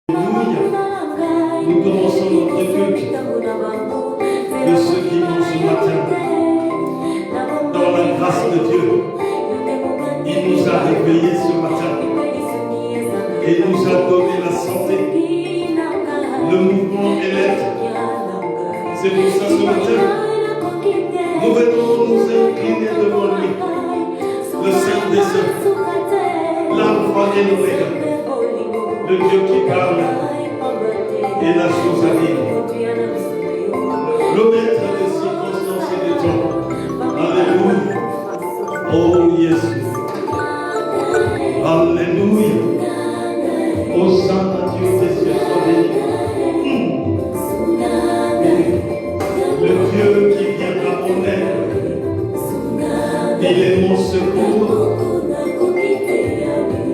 Nous commençons notre culte de ceux qui vont ce matin dans la grâce de Dieu. Il nous a réveillés ce matin et il nous a donné la santé, le mouvement et l'être. C'est pour ça ce matin, nous venons nous incliner devant lui, le Saint des Saints, l'Alpha et l'Oméga, le Dieu qui parle et la chose arrive. Le maître des circonstances et des temps. Alléluia. Oh yes. Alléluia. Oh Saint Dieu des cieux soit béni. Le Dieu qui vient à mon aide. Il est mon secours.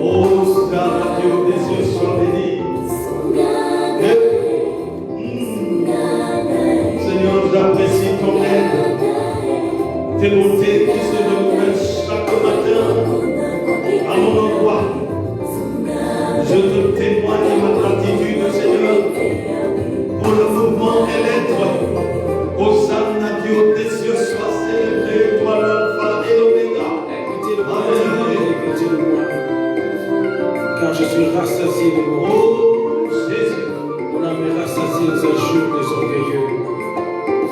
Oh Saint Dieu des cieux soit béni. Seigneur, j'apprécie ton aide, tes bontés qui se renouvellent chaque matin à mon endroit. Je te témoigne ma gratitude, Seigneur, pour le mouvement et l'être. Hosanna, Dieu des cieux, sois célébré, toi l'alpha et l'oméga. Écoutez-le-moi, car je suis rassasié de mon Jésus. Mon âme est rassasiée aux injures des orgueilleux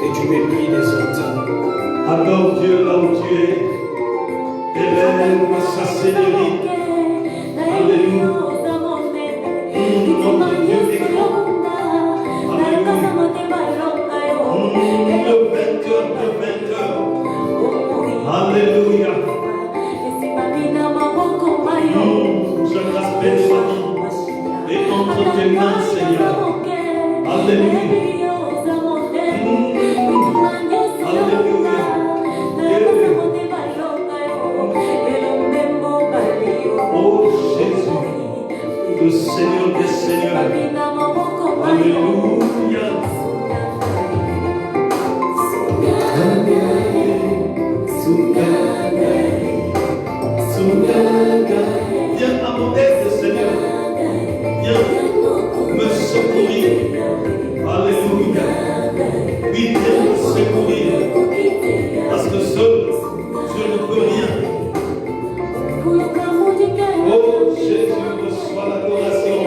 et du mépris des hautains. Adore Dieu là où tu es. Élève sa seigneurie. Alléluia. Notre Dieu est grand. Alléluia. Le vainqueur de vainqueurs. Alléluia. Je rappelle ma vie et entre tes mains, Seigneur. Alléluia. Oh Jésus, le Seigneur des Seigneurs. Alléluia. Viens à mon aide, Seigneur. Viens me secourir. Alléluia. Oui, viens me secourir. Parce que seul, je ne peux rien. Oh Jésus, reçois l'adoration.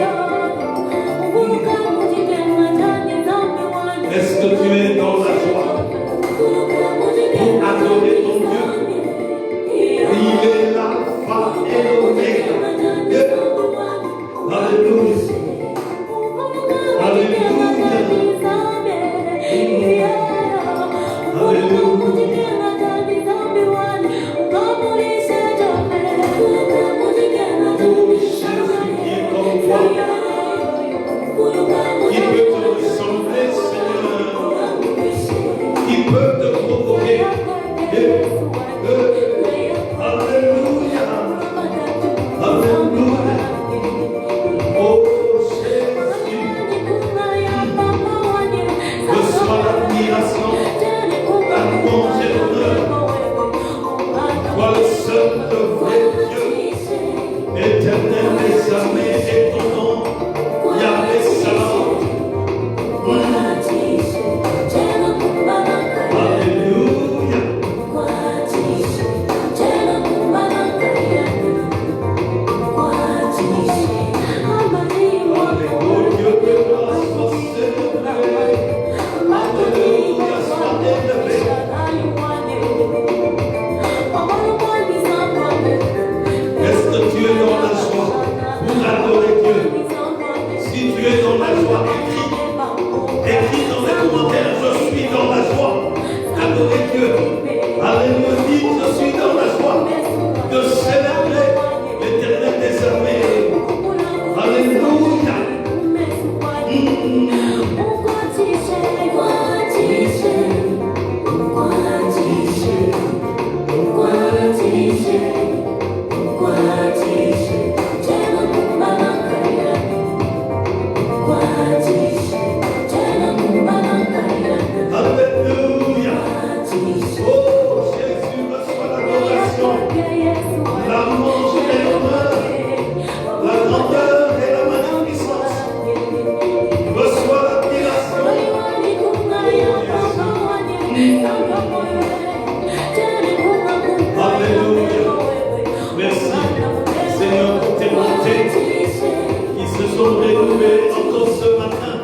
sommes rénovés encore ce matin.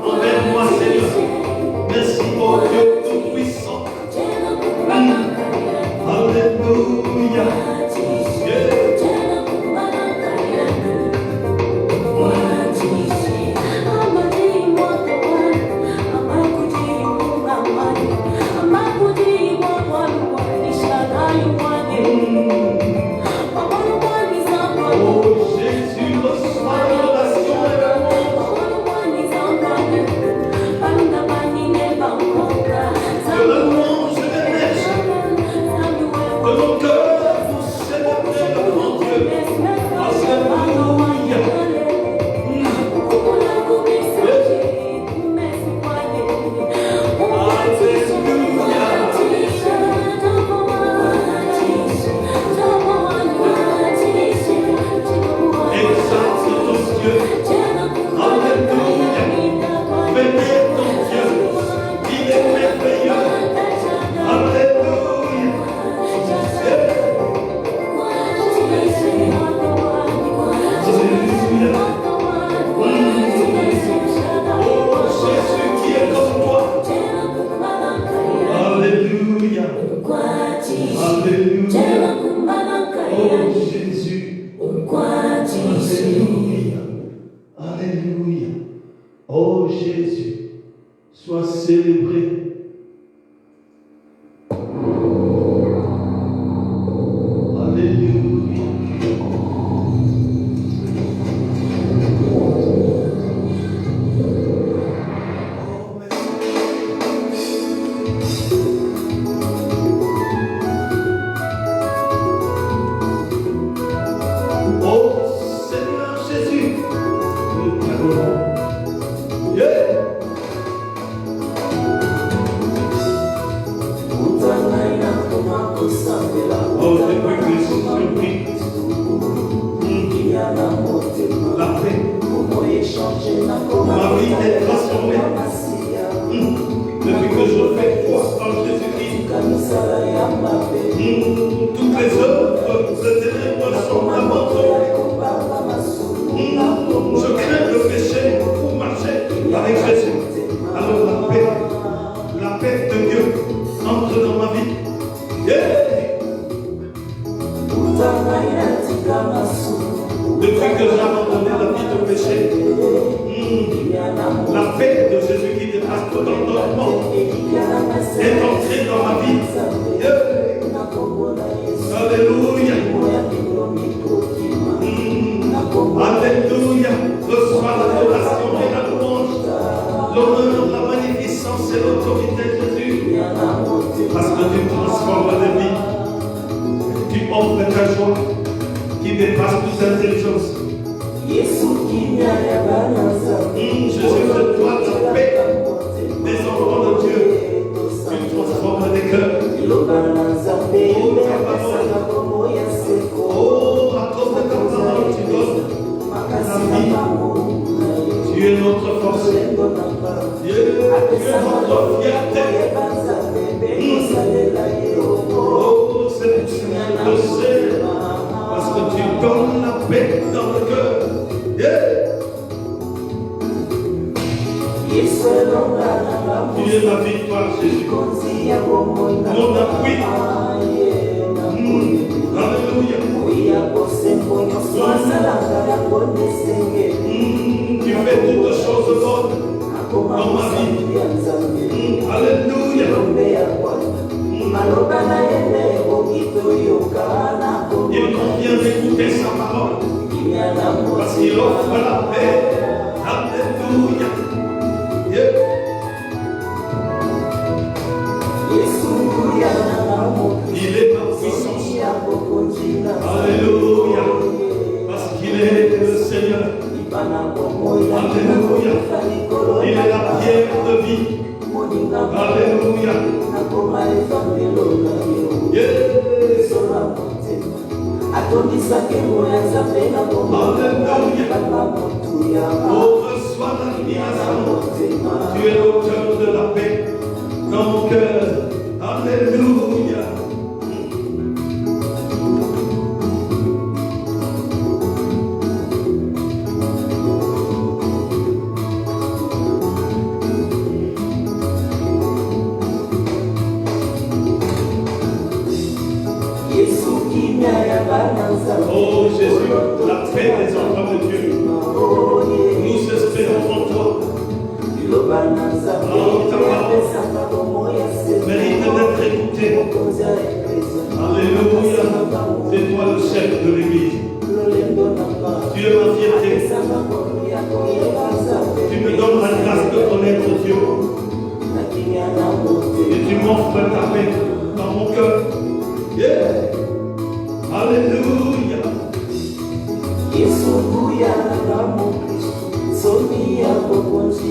Envers moi, Seigneur. Merci, mon Dieu tout-puissant. Alléluia.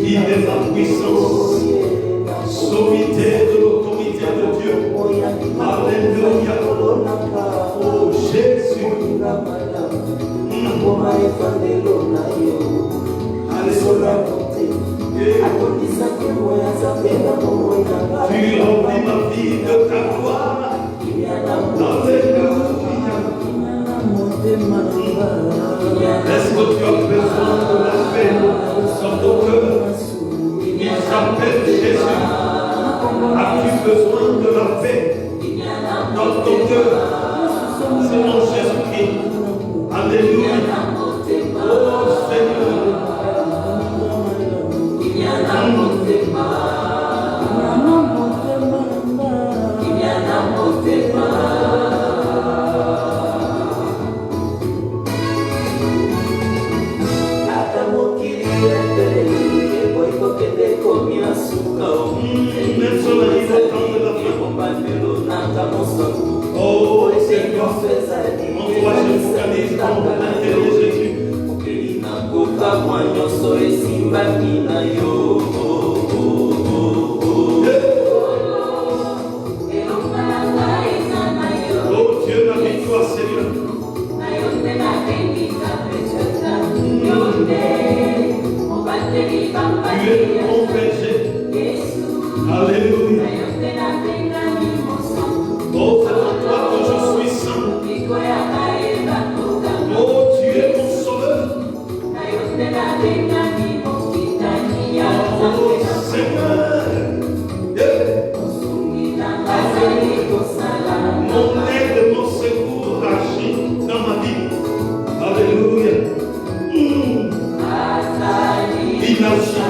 Il est ma puissance. Sommité de l'autorité de Dieu. Alléluia. Oh Jésus. Alléluia. Tu remplis ma vie de ta gloire. Alléluia. Est-ce que tu as besoin de la paix dans ton cœur? Il s'appelle Jésus. As-tu besoin de la paix dans ton cœur? C'est mon Jésus-Christ. Alléluia. Oh Seigneur. Oh Seigneur, mon toi je focalise dans l'intérieur de Jésus. Oh Dieu, ma victoire, Seigneur. Tu es mon berger. Alléluia. Oh, c'est en toi que je suis saint. Oh, tu es mon sauveur. Oh, Seigneur. Mon aide, mon secours agit dans ma vie. Alléluia. Il agit.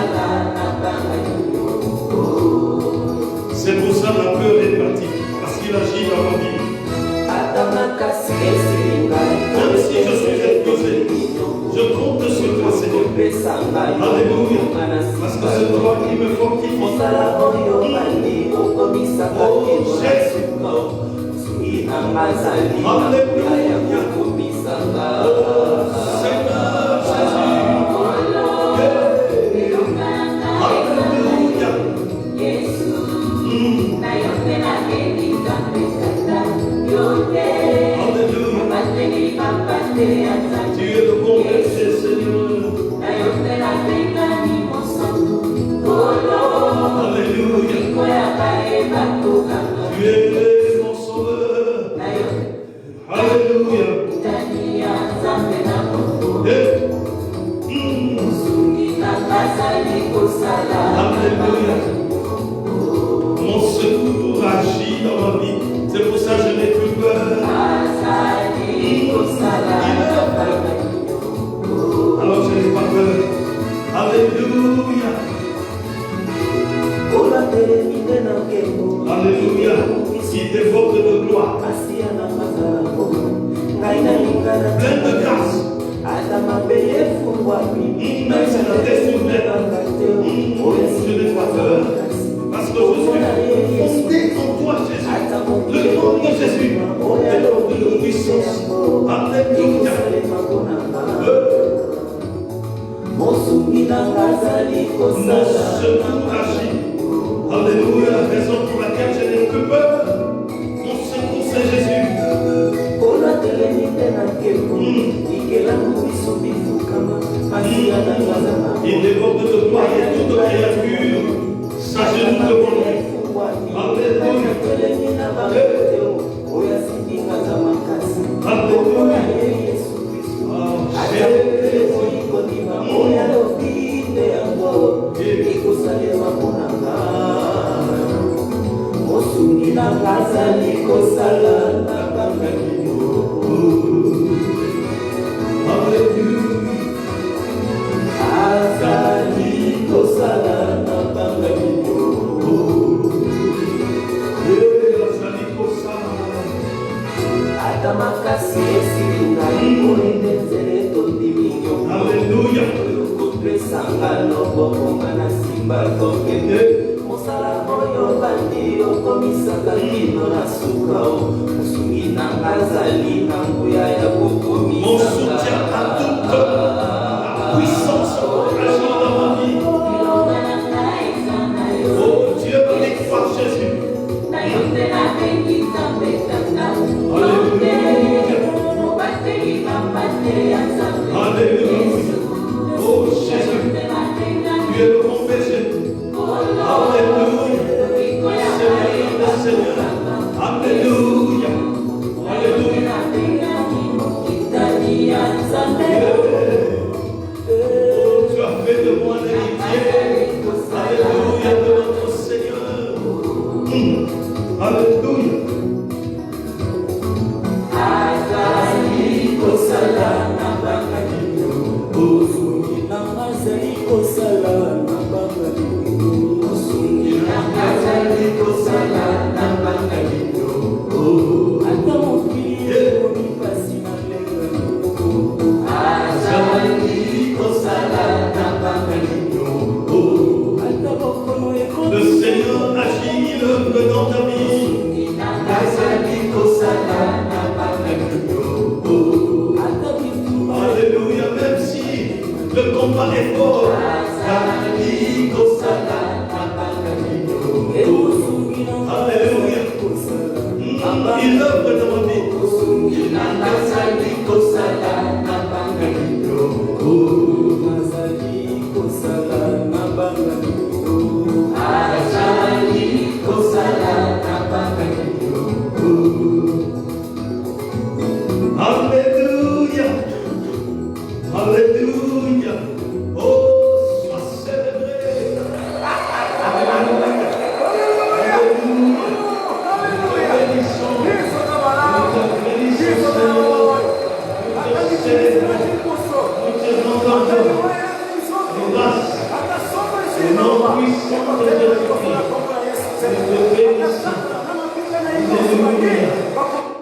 C'est pour ça la peur est partie. Parce qu'il agit dans ma vie. Même si je suis épuisé, je compte sur toi, Seigneur. Alléluia. Parce que c'est toi qui me fortifie. Oh, Jésus. Alléluia. Seigneur Jésus. Alléluia. Tu es le bon berger, Seigneur. Alléluia. Tu es mon sauveur. Alléluia. Alléluia. Mon secours agit dans ma vie. C'est pour ça que je n'ai plus peur. Alors je n'ai pas peur. Alléluia. Alléluia. Il déborde de gloire. Plein de grâce. Même si la tête s'ouvre, je n'ai pas peur. Parce que je suis fondé en toi, Jésus. Le nom de Jésus est le nom de puissance. Alléluia. Mon secours agit. Alléluia. La raison pour laquelle je n'ai plus peur. Mon secours, c'est Jésus. Il déborde de gloire et toute créature s'agenouille devant lui. Alléluia. Alléluia. Mon soutien à toute la puissance agit dans ma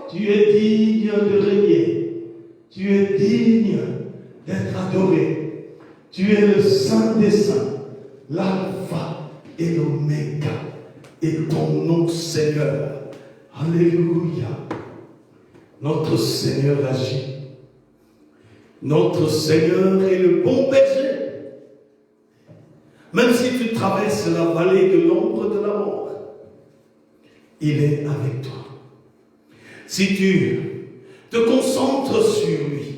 Tu es digne de régner. Tu es digne d'être adoré. Tu es le Saint des Saints, l'Alpha et l'Oméga. Et ton nom, Seigneur. Alléluia. Notre Seigneur agit. Notre Seigneur est le bon berger. Même si tu traverses la vallée de l'ombre de la mort, il est avec toi. Si tu te concentres sur lui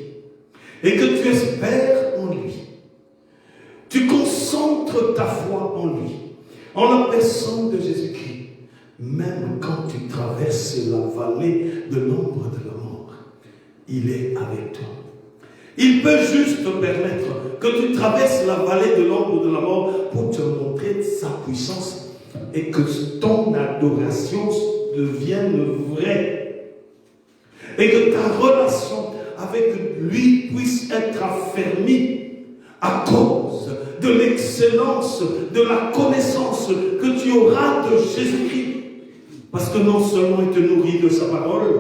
et que tu espères en lui, tu concentres ta foi en lui, en la personne de Jésus-Christ, même quand tu traverses la vallée de l'ombre de la mort, il est avec toi. Il peut juste te permettre que tu traverses la vallée de l'ombre de la mort pour te montrer sa puissance et que ton adoration devienne vraie. Et que ta relation avec lui puisse être affermie à cause de l'excellence, de la connaissance que tu auras de Jésus-Christ. Parce que non seulement il te nourrit de sa parole,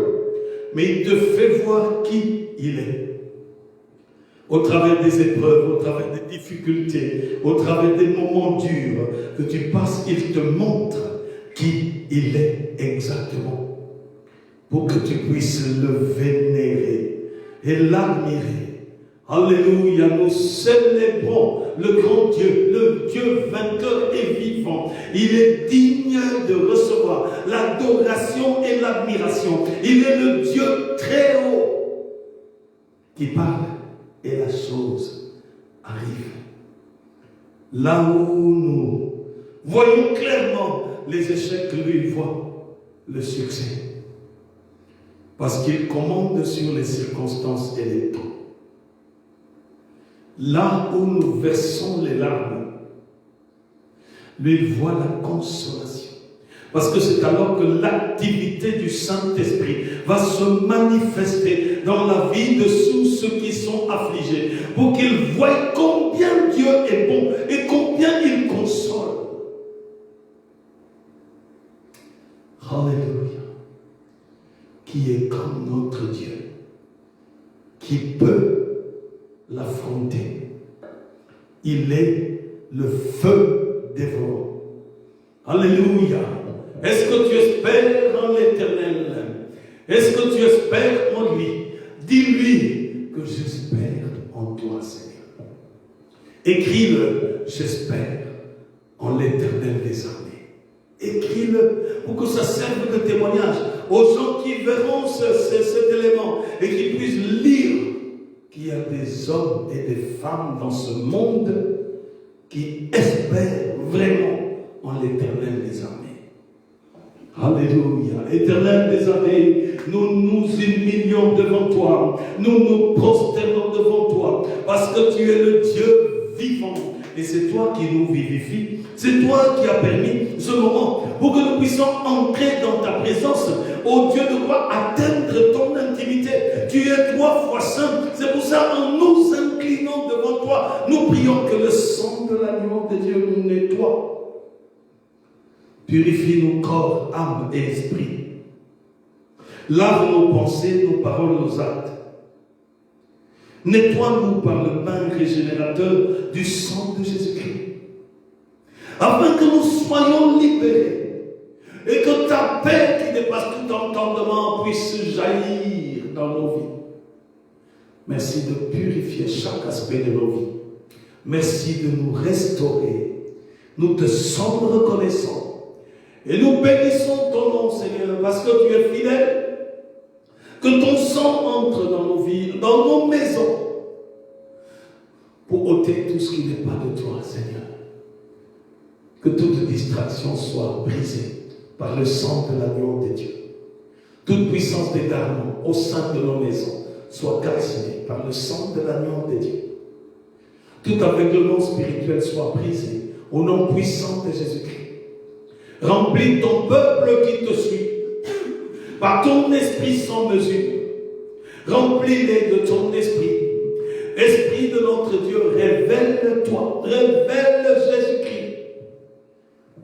mais il te fait voir qui il est. Au travers des épreuves, au travers des difficultés, au travers des moments durs que tu passes, il te montre qui il est exactement. Pour que tu puisses le vénérer et l'admirer. Alléluia, nous célébrons le grand Dieu, le Dieu vainqueur et vivant. Il est digne de recevoir l'adoration et l'admiration. Il est le Dieu très haut qui parle et la chose arrive. Là où nous voyons clairement les échecs, lui il voit le succès. Parce qu'il commande sur les circonstances et les temps. Là où nous versons les larmes, lui il voit la consolation. Parce que c'est alors que l'activité du Saint-Esprit va se manifester dans la vie de tous ceux qui sont affligés, pour qu'ils voient combien Dieu est bon et combien il console. Alléluia. Qui est comme notre Dieu, qui peut l'affronter. Il est le feu dévorant. Alléluia. Est-ce que tu espères en l'Éternel? Est-ce que tu espères en lui? Dis-lui que j'espère en toi, Seigneur. Écris-le, j'espère en l'Éternel des armées. Écris-le pour que ça serve de témoignage aux gens qui verront cet élément et qui puissent lire qu'il y a des hommes et des femmes dans ce monde qui espèrent vraiment en l'Éternel des armées. Alléluia. Éternel des armées, nous nous humilions devant toi, nous nous prosternons devant toi, parce que tu es le Dieu vivant, Et c'est toi qui nous vivifies. C'est toi qui as permis ce moment pour que nous puissions entrer dans ta présence. Ô Dieu de gloire, atteindre ton intimité. Tu es 3 fois saint. C'est pour ça, en nous inclinant devant toi, nous prions que le sang de l'agneau de Dieu nous nettoie. Purifie nos corps, âme et esprit. Lave nos pensées, nos paroles, nos actes. Nettoie-nous par le bain régénérateur du sang de Jésus-Christ. Afin que nous soyons libérés. Et que ta paix qui dépasse tout entendement puisse jaillir dans nos vies. Merci de purifier chaque aspect de nos vies. Merci de nous restaurer. Nous te sommes reconnaissants. Et nous bénissons ton nom, Seigneur, parce que tu es fidèle. Que ton sang entre dans nos vies, dans nos maisons, pour ôter tout ce qui n'est pas de toi, Seigneur. Que toute distraction soit brisée par le sang de l'agneau de Dieu. Toute puissance d'égarement au sein de nos maisons soit calcinée par le sang de l'agneau de Dieu. Tout aveuglement spirituel soit brisé au nom puissant de Jésus-Christ. Remplis ton peuple qui te suit par ton esprit sans mesure. Remplis-les de ton esprit. Esprit de notre Dieu, révèle-toi, révèle Jésus-Christ.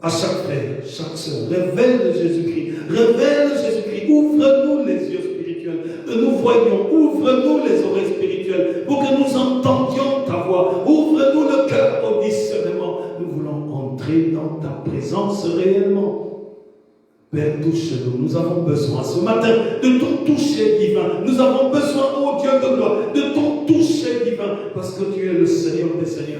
À chaque frère, chaque soeur, révèle Jésus-Christ, révèle Jésus-Christ. Ouvre-nous les yeux spirituels, que nous voyions, ouvre-nous les oreilles spirituelles, pour que nous entendions ta voix. Ouvre-nous le cœur au discernement. Nous voulons entrer dans ta présence réellement. Père, touche-nous. Nous avons besoin ce matin de ton toucher divin. Nous avons besoin, ô Dieu de gloire, de ton toucher divin, parce que tu es le Seigneur des Seigneurs.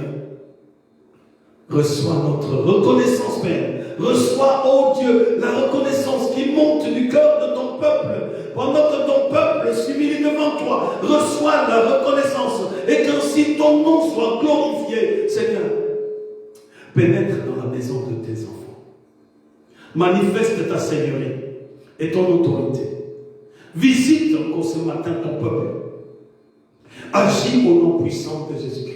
Reçois notre reconnaissance, Père. Reçois, ô Dieu, la reconnaissance qui monte du cœur de ton peuple. Pendant que ton peuple s'humilie devant toi, reçois la reconnaissance et qu'ainsi ton nom soit glorifié, Seigneur. Pénètre dans la maison de tes enfants. Manifeste ta seigneurie et ton autorité. Visite encore ce matin ton peuple. Agis au nom puissant de Jésus-Christ.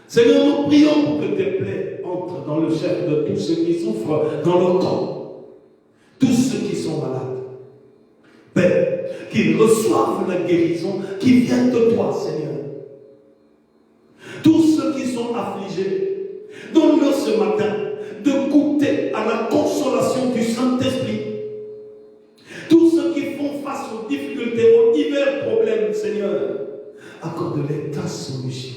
Seigneur, nous prions pour que tes plaies entrent dans le chef de tous ceux qui souffrent dans leur corps. Tous ceux qui sont malades. Père, qu'ils reçoivent la guérison qui vient de toi, Seigneur. Tous ceux qui sont affligés, donne-leur ce matin de goûter à la consolation du Saint-Esprit. Tous ceux qui font face aux difficultés, aux divers problèmes, Seigneur, accorde-les ta solution.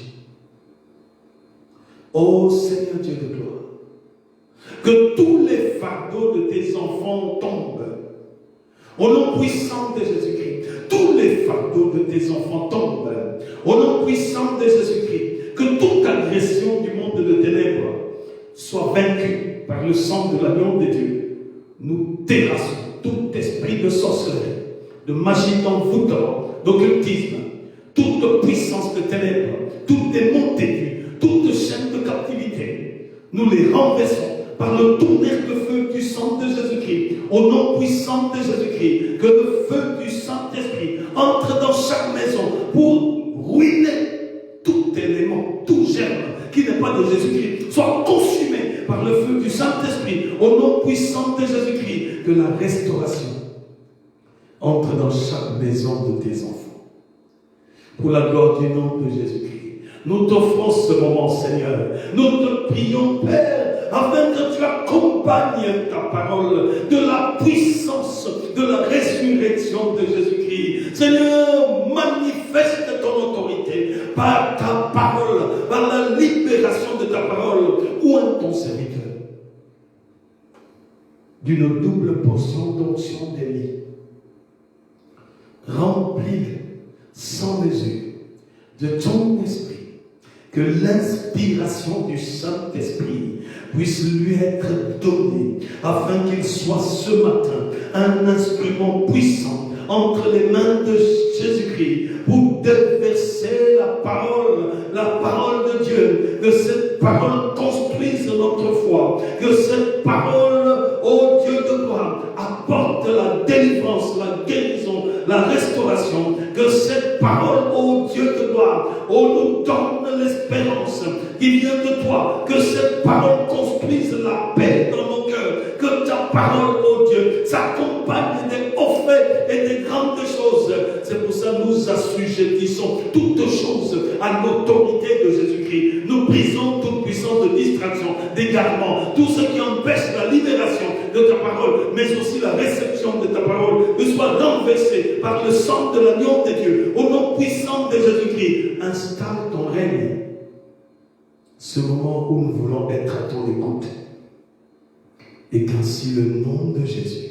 Ô Seigneur Dieu de gloire, que tous les fardeaux de tes enfants tombent. Au nom puissant de Jésus-Christ, tous les fardeaux de tes enfants tombent. Au nom puissant de Jésus-Christ, que toute agression du monde de ténèbres soit vaincue par le sang de l'agneau de Dieu. Nous terrassons tout esprit de sorcellerie, de magie d'envoûtement, d'occultisme, toute puissance de ténèbres, toute démon têtu, toute chaîne de captivité. Nous les renversons par le tonnerre de feu du sang de Jésus-Christ, au nom puissant de Jésus-Christ, que le feu du Saint-Esprit entre dans chaque maison pour ruiner tout élément, tout germe qui n'est pas de Jésus-Christ, soit consumé par le feu du Saint-Esprit, au nom puissant de Jésus-Christ, que la restauration entre dans chaque maison de tes enfants. Pour la gloire du nom de Jésus-Christ, nous t'offrons ce moment, Seigneur. Nous te prions, Père, afin que tu accompagnes ta parole de la puissance de la résurrection de Jésus-Christ. Seigneur, manifeste ton autorité par ta parole, par la libération de ta parole. Où est ton serviteur? D'une double portion d'onction d'Élie. Remplis sans mesure de ton esprit, que l'inspiration du Saint-Esprit puisse lui être donnée, afin qu'il soit ce matin un instrument puissant entre les mains de Jésus-Christ pour déverser la parole de Dieu, que cette parole construise notre foi, que cette parole, ô Dieu de gloire, apporte la délivrance, la guérison, la restauration, que cette parole, ô Dieu de gloire, nous donne l'espérance qui vient de toi, que cette parole construise la paix dans nos cœurs, que ta parole, oh Dieu, s'accompagne des hauts faits et des grandes choses. C'est pour ça que nous assujettissons toutes choses à l'autorité de Jésus-Christ. Nous brisons toute puissance de distraction, d'égarement, tout ce qui empêche la libération de ta parole, mais aussi la réception de ta parole, que soit renversée par le sang de l'agneau de Dieu, au nom puissant de Jésus-Christ. Installe ton règne. Ce moment où nous voulons être à ton écoute, et qu'ainsi le nom de Jésus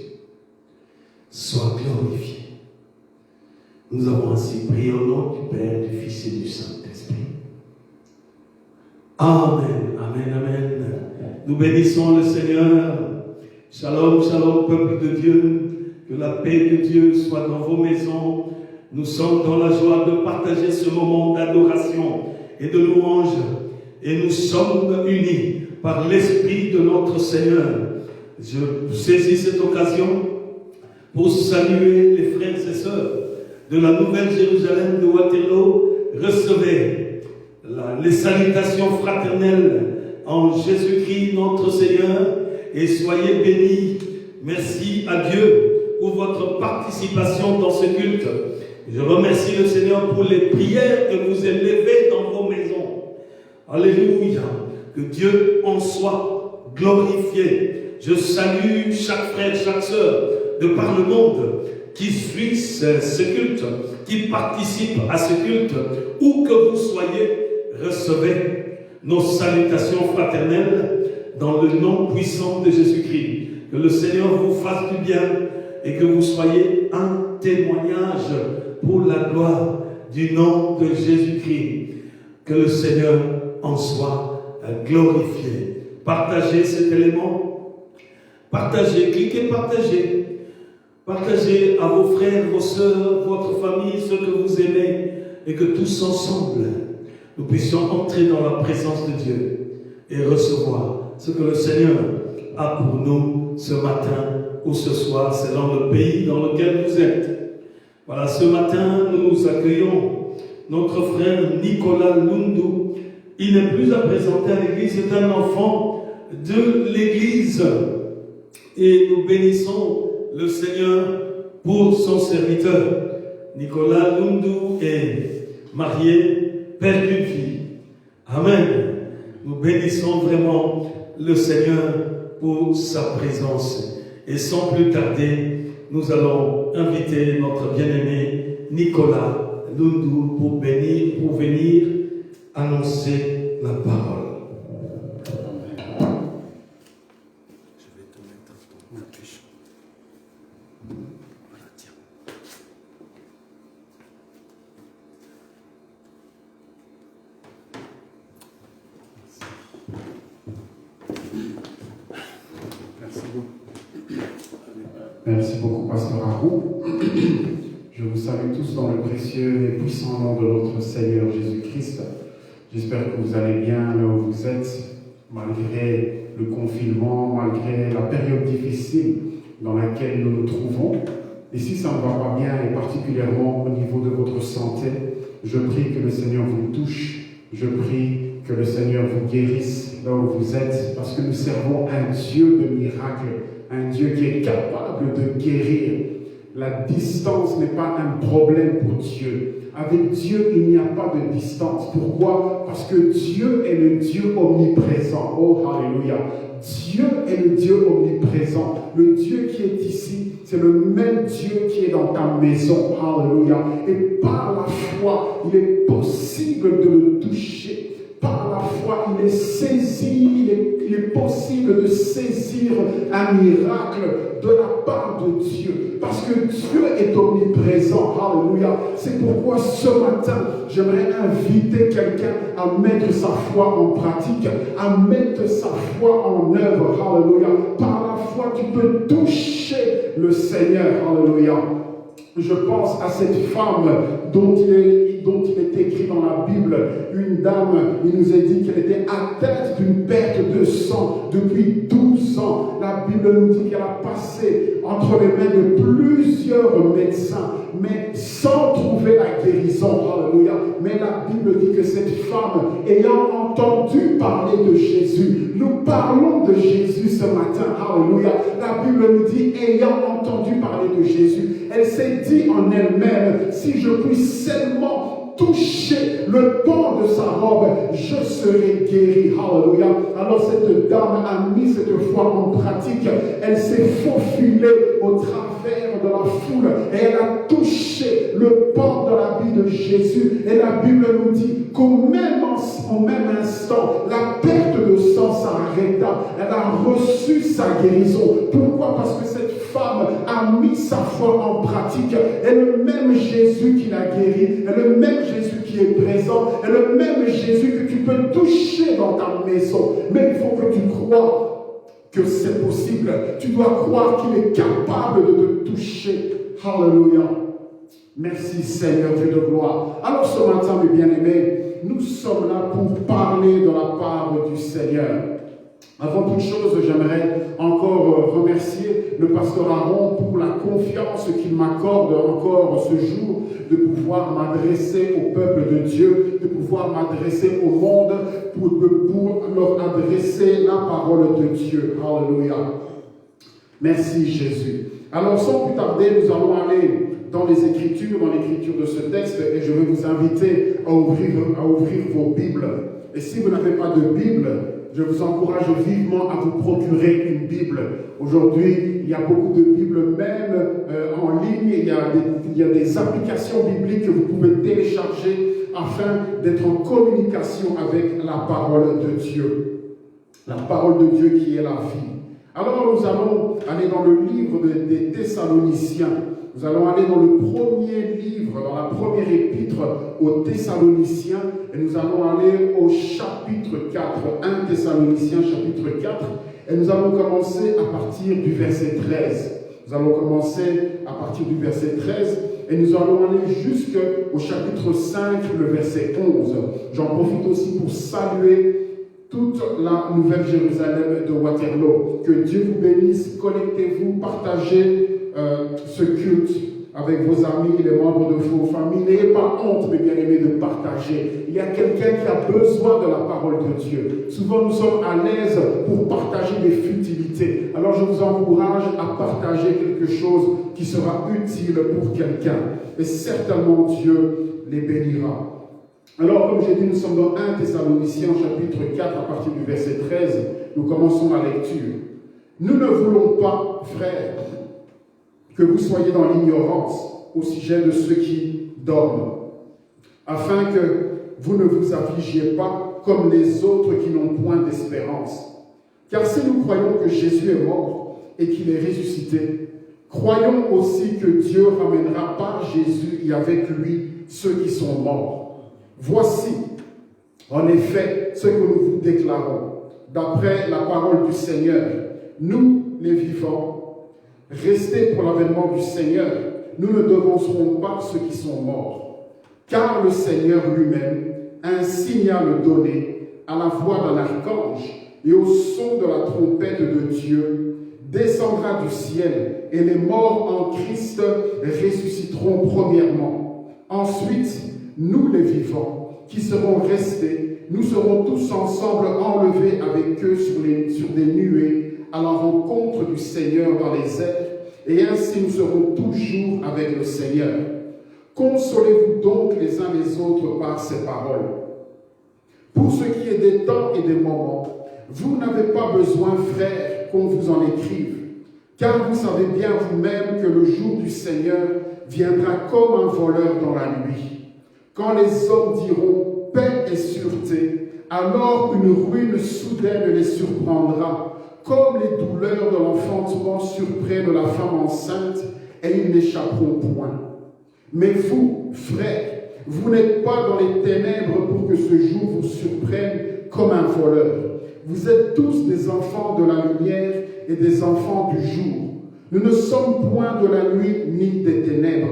soit glorifié. Nous avons ainsi prié au nom du Père, du Fils et du Saint-Esprit. Amen, amen, amen. Nous bénissons le Seigneur. Shalom, shalom, peuple de Dieu. Que la paix de Dieu soit dans vos maisons. Nous sommes dans la joie de partager ce moment d'adoration et de louange. Et nous sommes unis par l'Esprit de notre Seigneur. Je saisis cette occasion pour saluer les frères et sœurs de la Nouvelle Jérusalem de Waterloo. Recevez les salutations fraternelles en Jésus-Christ notre Seigneur et soyez bénis. Merci à Dieu pour votre participation dans ce culte. Je remercie le Seigneur pour les prières que vous élevez dans vos maisons. Alléluia. Que Dieu en soit glorifié. Je salue chaque frère, chaque sœur de par le monde qui suit ce culte, qui participe à ce culte. Où que vous soyez, recevez nos salutations fraternelles dans le nom puissant de Jésus-Christ. Que le Seigneur vous fasse du bien et que vous soyez un témoignage pour la gloire du nom de Jésus-Christ. Que le Seigneur en soit glorifié. Partagez cet élément. Partagez, cliquez partagez. Partagez à vos frères, vos sœurs, votre famille, ceux que vous aimez, et que tous ensemble, nous puissions entrer dans la présence de Dieu et recevoir ce que le Seigneur a pour nous ce matin ou ce soir, selon le pays dans lequel vous êtes. Voilà, ce matin, nous accueillons notre frère Nicolas Lundu. Il n'est plus à présenter à l'église, c'est un enfant de l'église. Et nous bénissons le Seigneur pour son serviteur. Nicolas Lundu est marié, père d'une fille. Amen. Nous bénissons vraiment le Seigneur pour sa présence. Et sans plus tarder, nous allons inviter notre bien-aimé Nicolas Lundu pour venir annoncer la parole. Merci beaucoup, Pasteur Harou. Je vous salue tous dans le précieux et puissant nom de notre Seigneur Jésus-Christ. J'espère que vous allez bien là où vous êtes, malgré le confinement, malgré la période difficile dans laquelle nous nous trouvons. Et si ça ne va pas bien, et particulièrement au niveau de votre santé, je prie que le Seigneur vous touche. Je prie que le Seigneur vous guérisse là où vous êtes, parce que nous servons un Dieu de miracles, un Dieu qui est capable de guérir. La distance n'est pas un problème pour Dieu. Avec Dieu, il n'y a pas de distance. Pourquoi? Parce que Dieu est le Dieu omniprésent. Oh, alléluia. Dieu est le Dieu omniprésent. Le Dieu qui est ici, c'est le même Dieu qui est dans ta maison. Alléluia. Et par la foi, il est possible de le toucher. Par la foi, il est saisi, il est possible de saisir un miracle de la part de Dieu. Parce que Dieu est omniprésent. Alléluia. C'est pourquoi ce matin, j'aimerais inviter quelqu'un à mettre sa foi en pratique, à mettre sa foi en œuvre. Alléluia. Par la foi, tu peux toucher le Seigneur. Alléluia. Je pense à cette femme dont il est écrit dans la Bible, une dame, il nous est dit qu'elle était atteinte d'une perte de sang depuis 12 ans. La Bible nous dit qu'elle a passé entre les mains de plusieurs plusieurs médecins, mais sans trouver la guérison. Alléluia. Mais la Bible dit que cette femme, ayant entendu parler de Jésus, nous parlons de Jésus ce matin. Alléluia. La Bible nous dit, ayant entendu parler de Jésus, elle s'est dit en elle-même, si je puis seulement toucher le pan de sa robe, je serai guéri. Alléluia. Alors cette dame a mis cette foi en pratique. Elle s'est faufilée au travers de la foule et elle a touché le pan de l'habit de Jésus. Et la Bible nous dit qu'au même instant, la perte de sang s'arrêta. Elle a reçu sa guérison. Pourquoi? Parce que cette femme a mis sa foi en pratique. Et le même Jésus qui l'a guéri, et le même Jésus qui est présent, et le même Jésus que tu peux toucher dans ta maison. Mais il faut que tu crois que c'est possible. Tu dois croire qu'il est capable de te toucher. Alléluia. Merci Seigneur Dieu de gloire. Alors ce matin, mes bien-aimés, nous sommes là pour parler de la part du Seigneur. Avant toute chose, j'aimerais encore remercier le pasteur Aaron pour la confiance qu'il m'accorde encore ce jour de pouvoir m'adresser au peuple de Dieu, de pouvoir m'adresser au monde, pour leur adresser la parole de Dieu. Alléluia. Merci Jésus. Alors sans plus tarder, nous allons aller dans l'écriture de ce texte, et je vais vous inviter à ouvrir vos Bibles. Et si vous n'avez pas de Bible, je vous encourage vivement à vous procurer une Bible. Aujourd'hui, il y a beaucoup de Bibles même en ligne. Il y a des applications bibliques que vous pouvez télécharger afin d'être en communication avec la parole de Dieu. La parole de Dieu qui est la vie. Alors nous allons aller dans le livre des Thessaloniciens. Nous allons aller dans le premier livre, dans la première épître aux Thessaloniciens, et nous allons aller au chapitre 4, 1 Thessaloniciens chapitre 4, et nous allons commencer à partir du verset 13. Nous allons commencer à partir du verset 13, et nous allons aller jusqu'au chapitre 5, le verset 11. J'en profite aussi pour saluer toute la Nouvelle Jérusalem de Waterloo. Que Dieu vous bénisse, connectez-vous, partagez ce culte avec vos amis, les membres de vos familles. N'ayez pas honte, mes bien-aimés, de partager. Il y a quelqu'un qui a besoin de la parole de Dieu. Souvent, nous sommes à l'aise pour partager des futilités. Alors, je vous encourage à partager quelque chose qui sera utile pour quelqu'un. Et certainement, Dieu les bénira. Alors, comme j'ai dit, nous sommes dans 1 Thessaloniciens, chapitre 4, à partir du verset 13. Nous commençons la lecture. Nous ne voulons pas, frères, que vous soyez dans l'ignorance au sujet de ceux qui dorment, afin que vous ne vous affligiez pas comme les autres qui n'ont point d'espérance. Car si nous croyons que Jésus est mort et qu'il est ressuscité, croyons aussi que Dieu ramènera par Jésus et avec lui ceux qui sont morts. Voici, en effet, ce que nous vous déclarons, d'après la parole du Seigneur, nous les vivants, restez pour l'avènement du Seigneur, nous ne devancerons pas ceux qui sont morts. Car le Seigneur lui-même, un signal donné à la voix d'un archange et au son de la trompette de Dieu, descendra du ciel et les morts en Christ ressusciteront premièrement. Ensuite, nous les vivants, qui serons restés, nous serons tous ensemble enlevés avec eux sur des nuées à la rencontre du Seigneur dans les airs, et ainsi nous serons toujours avec le Seigneur. Consolez-vous donc les uns les autres par ces paroles. Pour ce qui est des temps et des moments, vous n'avez pas besoin, frères, qu'on vous en écrive, car vous savez bien vous-même que le jour du Seigneur viendra comme un voleur dans la nuit. Quand les hommes diront « paix et sûreté », alors une ruine soudaine les surprendra, comme les douleurs de l'enfantement surprennent la femme enceinte, et ils n'échapperont point. Mais vous, frères, vous n'êtes pas dans les ténèbres pour que ce jour vous surprenne comme un voleur. Vous êtes tous des enfants de la lumière et des enfants du jour. Nous ne sommes point de la nuit ni des ténèbres.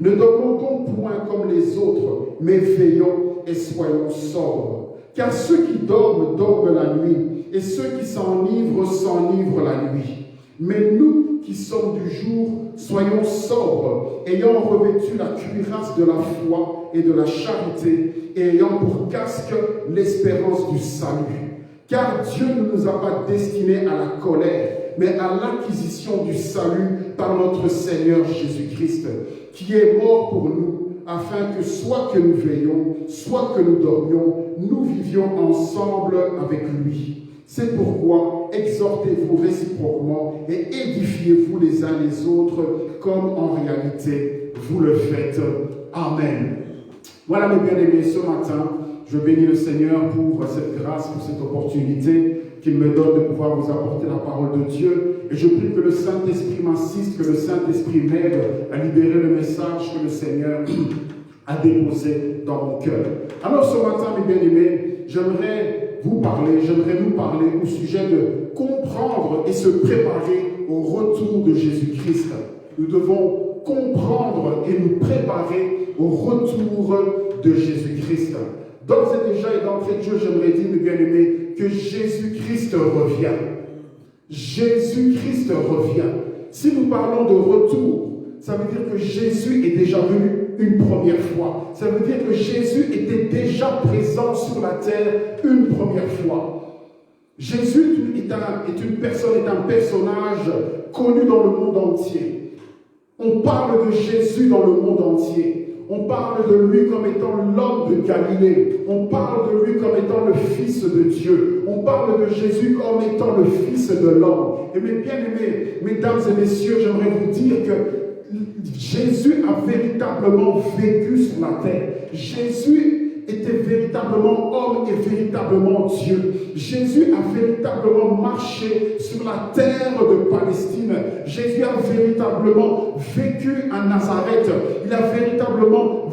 Ne dormons donc point comme les autres, mais veillons et soyons sobres. Car ceux qui dorment, dorment la nuit, et ceux qui s'enivrent, s'enivrent la nuit. Mais nous qui sommes du jour, soyons sobres, ayant revêtu la cuirasse de la foi et de la charité, et ayant pour casque l'espérance du salut. Car Dieu ne nous a pas destinés à la colère, mais à l'acquisition du salut par notre Seigneur Jésus-Christ, qui est mort pour nous, afin que soit que nous veillions, soit que nous dormions, nous vivions ensemble avec lui. C'est pourquoi exhortez-vous réciproquement et édifiez-vous les uns les autres, comme en réalité vous le faites. Amen. Voilà mes bien-aimés, ce matin, je bénis le Seigneur pour cette grâce, pour cette opportunité qu'il me donne de pouvoir vous apporter la parole de Dieu. Et je prie que le Saint-Esprit m'assiste, que le Saint-Esprit m'aide à libérer le message que le Seigneur a déposé dans mon cœur. Alors ce matin, mes bien-aimés, j'aimerais nous parler au sujet de comprendre et se préparer au retour de Jésus-Christ. Nous devons comprendre et nous préparer au retour de Jésus-Christ. D'ores et déjà, et d'entrée de jeu, j'aimerais dire, mes bien-aimés, que Jésus-Christ revient. Jésus-Christ revient. Si nous parlons de retour, ça veut dire que Jésus est déjà venu une première fois. Ça veut dire que Jésus était déjà présent sur la terre une première fois. Jésus est un personnage connu dans le monde entier. On parle de Jésus dans le monde entier. On parle de lui comme étant l'homme de Galilée. On parle de lui comme étant le Fils de Dieu. On parle de Jésus comme étant le Fils de l'homme. Et mes bien-aimés, mesdames et messieurs, j'aimerais vous dire que Jésus a véritablement vécu sur la terre. Jésus était véritablement homme et véritablement Dieu. Jésus a véritablement marché sur la terre de Palestine. Jésus a véritablement vécu à Nazareth. Il a véritablement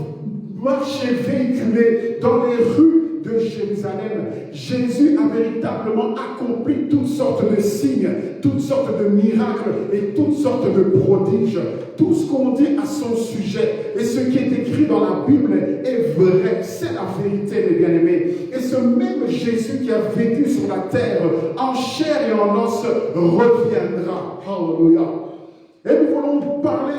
marché, véhiculé dans les rues de Jérusalem. Jésus a véritablement accompli toutes sortes de signes, toutes sortes de miracles et toutes sortes de prodiges. Tout ce qu'on dit à son sujet et ce qui est écrit dans la Bible est vrai. C'est la vérité, mes bien-aimés. Et ce même Jésus qui a vécu sur la terre en chair et en os reviendra. Alléluia. Et nous voulons parler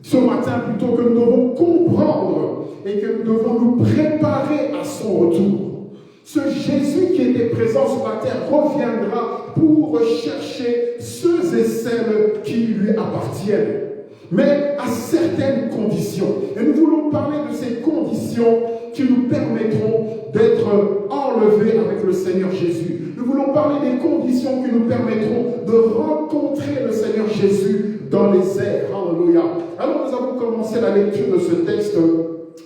ce matin plutôt, que nous devons comprendre et que nous devons nous préparer à son retour. Ce Jésus qui était présent sur la terre reviendra pour chercher ceux et celles qui lui appartiennent, mais à certaines conditions. Et nous voulons parler de ces conditions qui nous permettront d'être enlevés avec le Seigneur Jésus. Nous voulons parler des conditions qui nous permettront de rencontrer le Seigneur Jésus dans les airs. Alléluia. Alors nous avons commencé la lecture de ce texte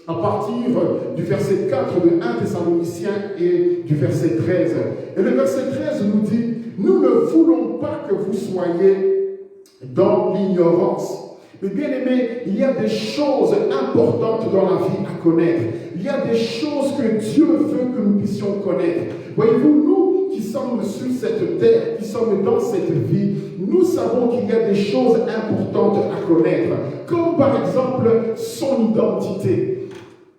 à partir du verset 4 de 1 Thessaloniciens et du verset 13. Et le verset 13 nous dit: nous ne voulons pas que vous soyez dans l'ignorance. Mais bien aimés, il y a des choses importantes dans la vie à connaître. Il y a des choses que Dieu veut que nous puissions connaître. Voyez-vous, nous qui sommes sur cette terre, qui sommes dans cette vie, nous savons qu'il y a des choses importantes à connaître. Comme par exemple son identité.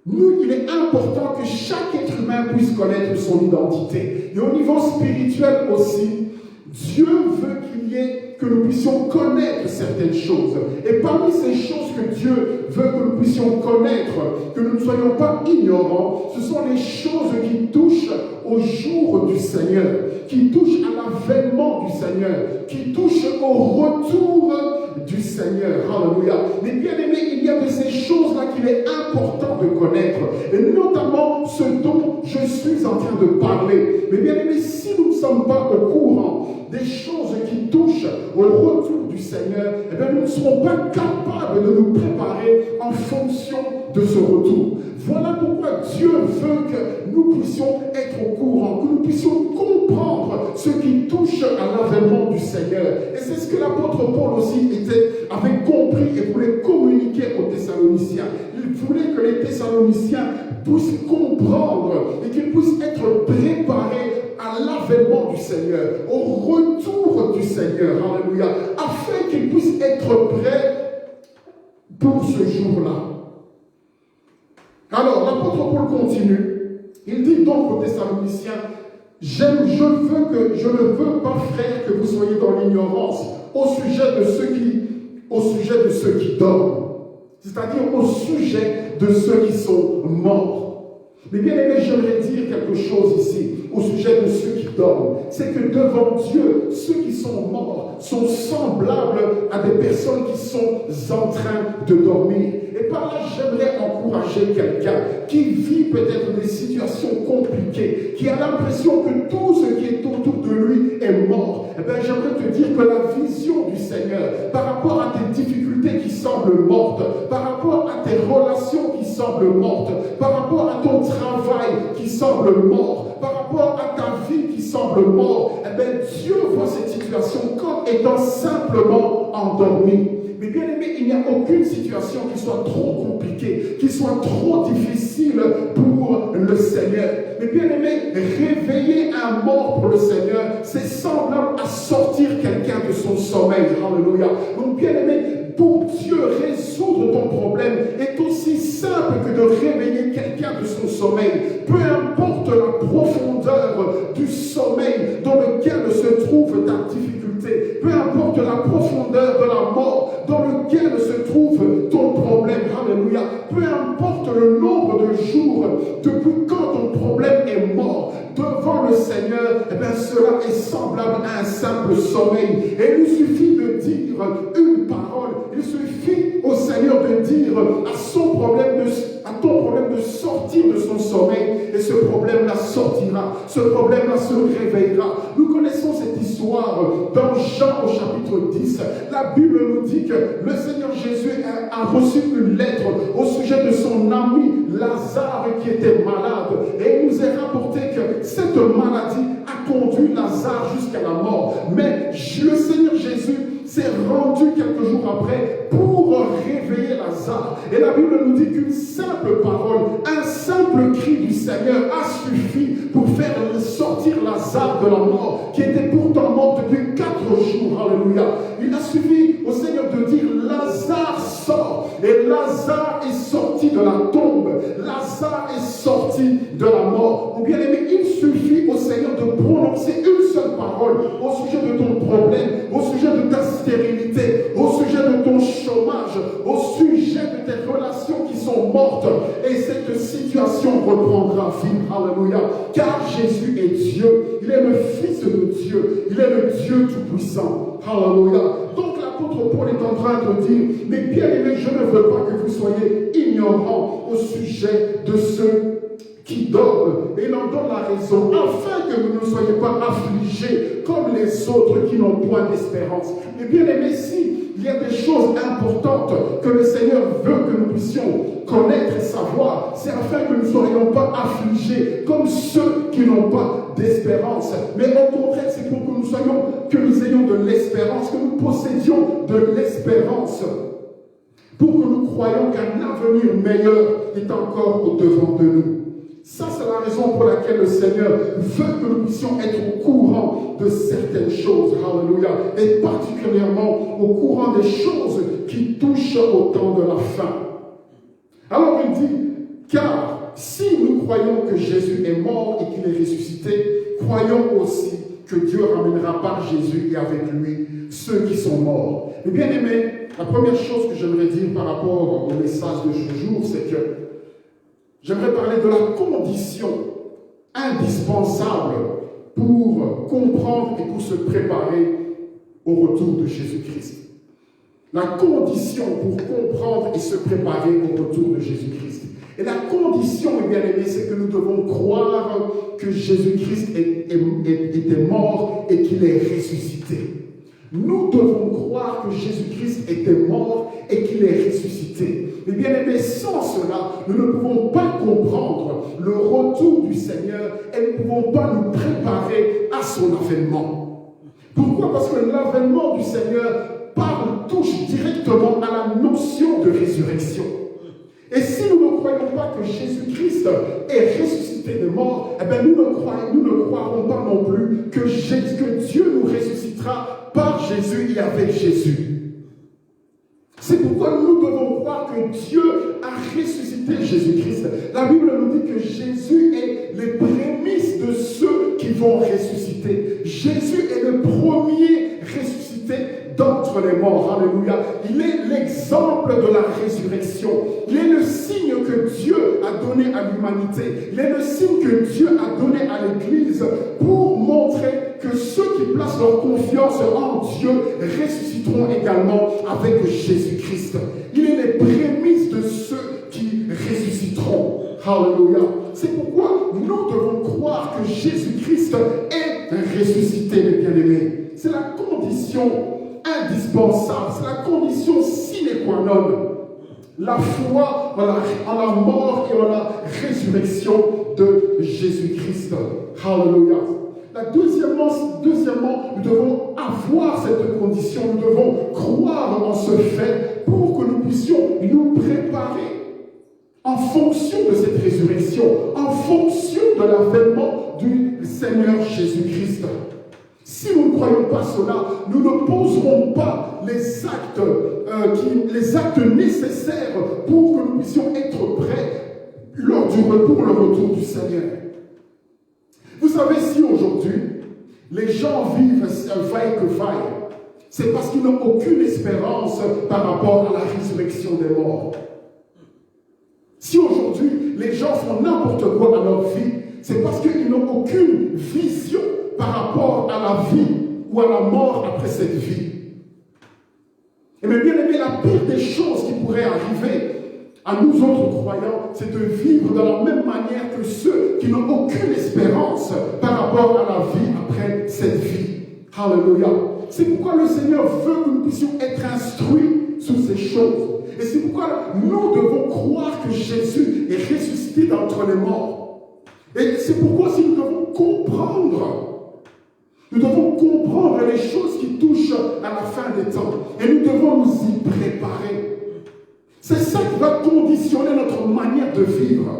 Nous, il est important que chaque être humain puisse connaître son identité. Et au niveau spirituel aussi, Dieu veut que nous puissions connaître certaines choses. Et parmi ces choses que Dieu veut que nous puissions connaître, que nous ne soyons pas ignorants, ce sont les choses qui touchent au jour du Seigneur, qui touchent à l'avènement du Seigneur, qui touchent au retour du Seigneur. Alléluia. Mais bien aimé, il y a de ces choses-là qu'il est important de connaître. Et notamment ce dont je suis en train de parler. Mais bien aimé, si nous ne sommes pas au courant des choses qui touchent au retour du Seigneur, eh bien, nous ne serons pas capables de nous préparer en fonction de ce retour. Voilà pourquoi Dieu veut que nous puissions être au courant, que nous puissions comprendre ce qui touche à l'avènement du Seigneur. Et c'est ce que l'apôtre Paul aussi avait compris et voulait communiquer aux Thessaloniciens. Il voulait que les Thessaloniciens puissent comprendre et qu'ils puissent être préparés à l'avènement du Seigneur, au retour du Seigneur, alléluia, afin qu'ils puissent être prêts pour ce jour-là. Alors, l'apôtre Paul continue. Il dit donc aux Thessaloniciens: je ne veux pas, frère, que vous soyez dans l'ignorance au sujet de ceux qui dorment. C'est-à-dire au sujet de ceux qui sont morts. Mais bien aimé, j'aimerais dire quelque chose ici au sujet de ceux qui dorment. C'est que devant Dieu, ceux qui sont morts sont semblables à des personnes qui sont en train de dormir. Et par là, j'aimerais encourager quelqu'un qui vit peut-être des situations compliquées, qui a l'impression que tout ce qui est autour de lui est mort. Eh bien, j'aimerais te dire que la vision du Seigneur, par rapport à tes difficultés qui semblent mortes, par rapport à tes relations qui semblent mortes, par rapport à ton travail qui semble mort, par rapport à ta vie qui semble mort, eh bien, Dieu voit cette situation comme étant simplement endormie. Mais bien aimé, il n'y a aucune situation qui soit trop compliquée, qui soit trop difficile pour le Seigneur. Mais bien aimé, réveiller un mort pour le Seigneur, c'est semblable à sortir quelqu'un de son sommeil. Alléluia. Donc bien aimé, pour Dieu, résoudre ton problème est aussi simple que de réveiller quelqu'un de son sommeil. Peu importe la profondeur du sommeil dans lequel se trouve ta difficulté, peu importe la profondeur de la mort dans lequel se trouve ton problème, alléluia, peu importe le nombre de jours depuis quand ton problème est mort, devant le Seigneur, eh bien, cela est semblable à un simple sommeil. Et il suffit de dire une parole, il suffit au Seigneur de dire à ton problème de sortir de son sommeil, et ce problème-là sortira, ce problème-là se réveillera. Nous connaissons cette histoire dans Jean au chapitre 10. La Bible nous dit que le Seigneur Jésus a reçu une lettre au sujet de son ami Lazare qui était malade. Et il nous est rapporté que cette maladie a conduit Lazare jusqu'à la mort. Mais le Seigneur Jésus s'est rendu quelques jours après pour réveiller Lazare. Et la Bible nous dit qu'une simple parole, un simple cri du Seigneur a suffi pour faire sortir Lazare de la mort, qui était pourtant mort depuis 4 jours. Alléluia. Il a suffi au Seigneur de dire Lazare sort. Et Lazare est sorti de la tombe. Lazare est sorti de la mort. Ou bien aimé, il suffit au Seigneur de prononcer une seule parole au sujet de ton problème, au sujet de ta stérilité, au sujet de ton chômage, au sujet de tes relations qui sont mortes. Et cette situation reprendra vie. Alléluia. Car Jésus est Dieu. Il est le Fils de Dieu. Il est le Dieu Tout-Puissant. Alléluia. Donc l'apôtre Paul est en train de dire, mais bien aimé, je ne veux pas que vous soyez ignorants au sujet de ceux qui dorment, et il en donne la raison, afin que vous ne soyez pas affligés comme les autres qui n'ont point d'espérance. Mais bien aimé, si il y a des choses importantes que le Seigneur veut que nous puissions connaître et savoir, c'est afin que nous ne soyons pas affligés comme ceux qui n'ont pas d'espérance. Mais au contraire, c'est pour que nous ayons de l'espérance, que nous possédions de l'espérance, pour que nous croyions qu'un avenir meilleur est encore au-devant de nous. Ça, c'est la raison pour laquelle le Seigneur veut que nous puissions être au courant de certaines choses. Alléluia. Et particulièrement au courant des choses qui touchent au temps de la fin. Alors il dit, car si nous croyons que Jésus est mort et qu'il est ressuscité, croyons aussi que Dieu ramènera par Jésus et avec lui ceux qui sont morts. Mais bien aimé, la première chose que j'aimerais dire par rapport au message de ce jour, c'est que j'aimerais parler de la condition indispensable pour comprendre et pour se préparer au retour de Jésus-Christ. La condition pour comprendre et se préparer au retour de Jésus-Christ. Et la condition, bien aimé, c'est que nous devons croire que Jésus-Christ était mort et qu'il est ressuscité. Nous devons croire que Jésus-Christ était mort et qu'il est ressuscité. Mais bien aimé, sans cela, nous ne pouvons pas comprendre le retour du Seigneur et nous ne pouvons pas nous préparer à son avènement. Pourquoi? Parce que l'avènement du Seigneur touche directement à la notion de résurrection. Et si nous ne croyons pas que Jésus-Christ est ressuscité des morts, eh bien nous ne croirons pas non plus que Dieu nous ressuscitera par Jésus et avec Jésus. C'est pourquoi nous devons croire que Dieu a ressuscité Jésus-Christ. La Bible nous dit que Jésus est les prémices de ceux qui vont ressusciter. Jésus est le premier ressuscité d'entre les morts. Alléluia. Il est l'exemple de la résurrection. Il est le signe que Dieu a donné à l'humanité. Il est le signe que Dieu a donné à l'Église pour montrer que ceux qui placent leur confiance en Dieu ressusciteront également avec Jésus-Christ. Il est les prémices de ceux qui ressusciteront. Alléluia. C'est pourquoi nous devons croire que Jésus-Christ est ressuscité, mes bien-aimés. C'est la condition indispensable, c'est la condition sine qua non. La foi en la mort et en la résurrection de Jésus-Christ. Alléluia. Deuxièmement, nous devons avoir cette condition, nous devons croire en ce fait pour que nous puissions nous préparer en fonction de cette résurrection, en fonction de l'avènement du Seigneur Jésus-Christ. Si nous ne croyons pas cela, nous ne poserons pas les actes nécessaires pour que nous puissions être prêts lors du retour, le retour du Seigneur. Vous savez, si aujourd'hui, les gens vivent vaille que vaille, c'est parce qu'ils n'ont aucune espérance par rapport à la résurrection des morts. Si aujourd'hui, les gens font n'importe quoi dans leur vie, c'est parce qu'ils n'ont aucune vision par rapport à la vie ou à la mort après cette vie. Et bien aimé, la pire des choses qui pourraient arriver à nous autres croyants, c'est de vivre de la même manière que ceux qui n'ont aucune espérance par rapport à la vie après cette vie. Alléluia. C'est pourquoi le Seigneur veut que nous puissions être instruits sur ces choses. Et c'est pourquoi nous devons croire que Jésus est ressuscité d'entre les morts. Et c'est pourquoi si nous devons comprendre les choses qui touchent à la fin des temps. Et nous devons nous y préparer. C'est ça qui va conditionner notre manière de vivre.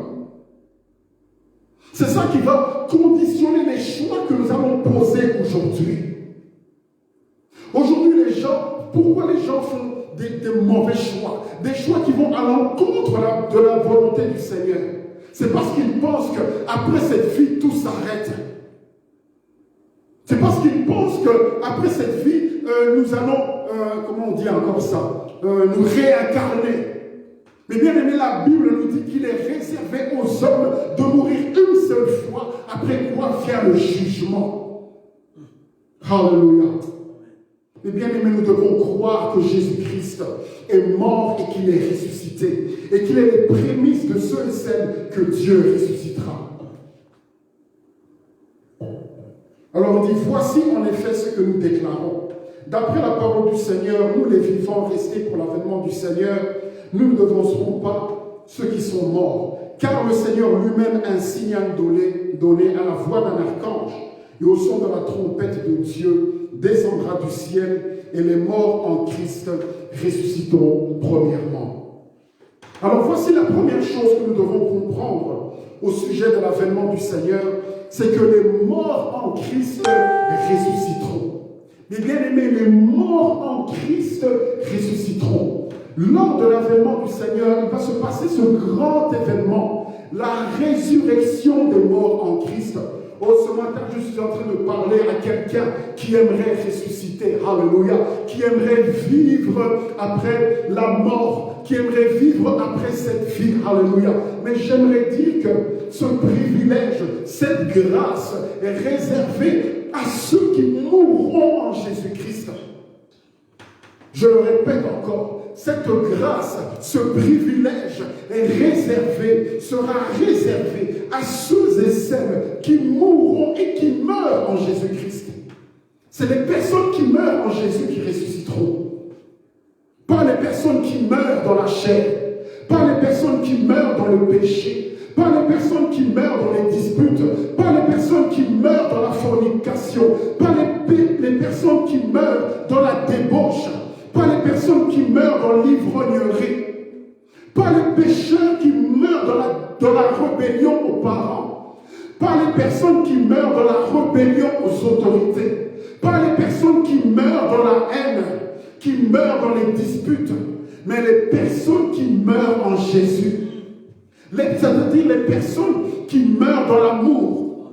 C'est ça qui va conditionner les choix que nous allons poser aujourd'hui. Aujourd'hui, pourquoi les gens font des mauvais choix, des choix qui vont à l'encontre de la volonté du Seigneur? C'est parce qu'ils pensent qu'après cette vie, tout s'arrête. C'est parce qu'ils pensent qu'après cette vie, nous allons, comment on dit encore ça, nous réincarner. Mais bien aimé, la Bible nous dit qu'il est réservé aux hommes de mourir une seule fois, après quoi vient le jugement. Alléluia. Mais bien aimé, nous devons croire que Jésus-Christ est mort et qu'il est ressuscité. Et qu'il est les prémices de ceux et celles que Dieu ressuscitera. Alors on dit, voici en effet ce que nous déclarons. D'après la parole du Seigneur, nous les vivants restés pour l'avènement du Seigneur, nous ne devancerons pas ceux qui sont morts. Car le Seigneur lui-même un signal donné à la voix d'un archange et au son de la trompette de Dieu descendra du ciel et les morts en Christ ressusciteront premièrement. Alors voici la première chose que nous devons comprendre au sujet de l'avènement du Seigneur, c'est que les morts en Christ ressusciteront. Mais bien aimés, les morts en Christ ressusciteront. Lors de l'avènement du Seigneur, il va se passer ce grand événement, la résurrection des morts en Christ. Oh, ce matin, je suis en train de parler à quelqu'un qui aimerait ressusciter, alléluia, qui aimerait vivre après la mort, qui aimerait vivre après cette vie, alléluia. Mais j'aimerais dire que ce privilège, cette grâce est réservée à ceux qui mourront en Jésus-Christ. Je le répète encore. Cette grâce, ce privilège sera réservé à ceux et celles qui mourront et qui meurent en Jésus-Christ. C'est les personnes qui meurent en Jésus qui ressusciteront. Pas les personnes qui meurent dans la chair, pas les personnes qui meurent dans le péché, pas les personnes qui meurent dans les disputes, pas les personnes qui meurent dans la fornication, pas les personnes qui meurent dans la débauche, pas les personnes qui meurent dans l'ivrognerie, pas les pécheurs qui meurent dans la rébellion aux parents, pas les personnes qui meurent dans la rébellion aux autorités, pas les personnes qui meurent dans la haine, qui meurent dans les disputes, mais les personnes qui meurent en Jésus. C'est-à-dire les personnes qui meurent dans l'amour.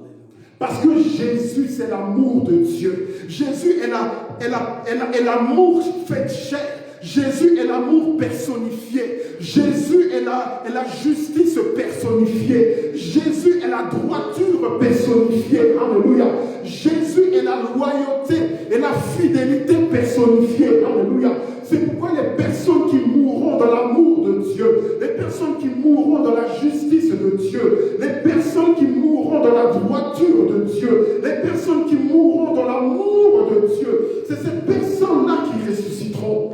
Parce que Jésus, c'est l'amour de Dieu. Jésus est l'amour fait chair. Jésus est l'amour personnifié. Jésus est la justice personnifiée. Jésus est la droiture personnifiée. Alléluia. Jésus est la loyauté et la fidélité personnifiée. Alléluia. C'est pourquoi les personnes qui mourront dans l'amour de Dieu, les personnes qui mourront dans la justice de Dieu, les personnes qui mourront dans la droiture de Dieu, les personnes qui mourront dans l'amour de Dieu, c'est ces personnes-là qui ressusciteront.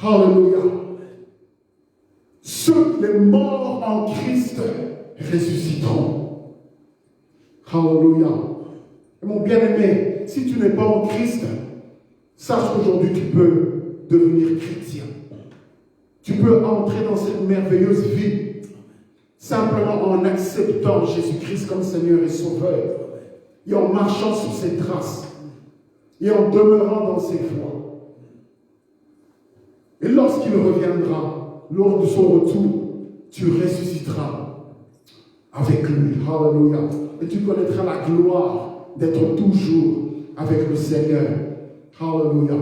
Alléluia. Les morts en Christ ressusciteront. Alléluia. Et mon bien-aimé, si tu n'es pas en Christ, sache qu'aujourd'hui tu peux devenir chrétien. Tu peux entrer dans cette merveilleuse vie simplement en acceptant Jésus-Christ comme Seigneur et Sauveur et en marchant sur ses traces et en demeurant dans ses voies. Et lorsqu'il reviendra, lors de son retour, tu ressusciteras avec lui. Alléluia. Et tu connaîtras la gloire d'être toujours avec le Seigneur. Alléluia.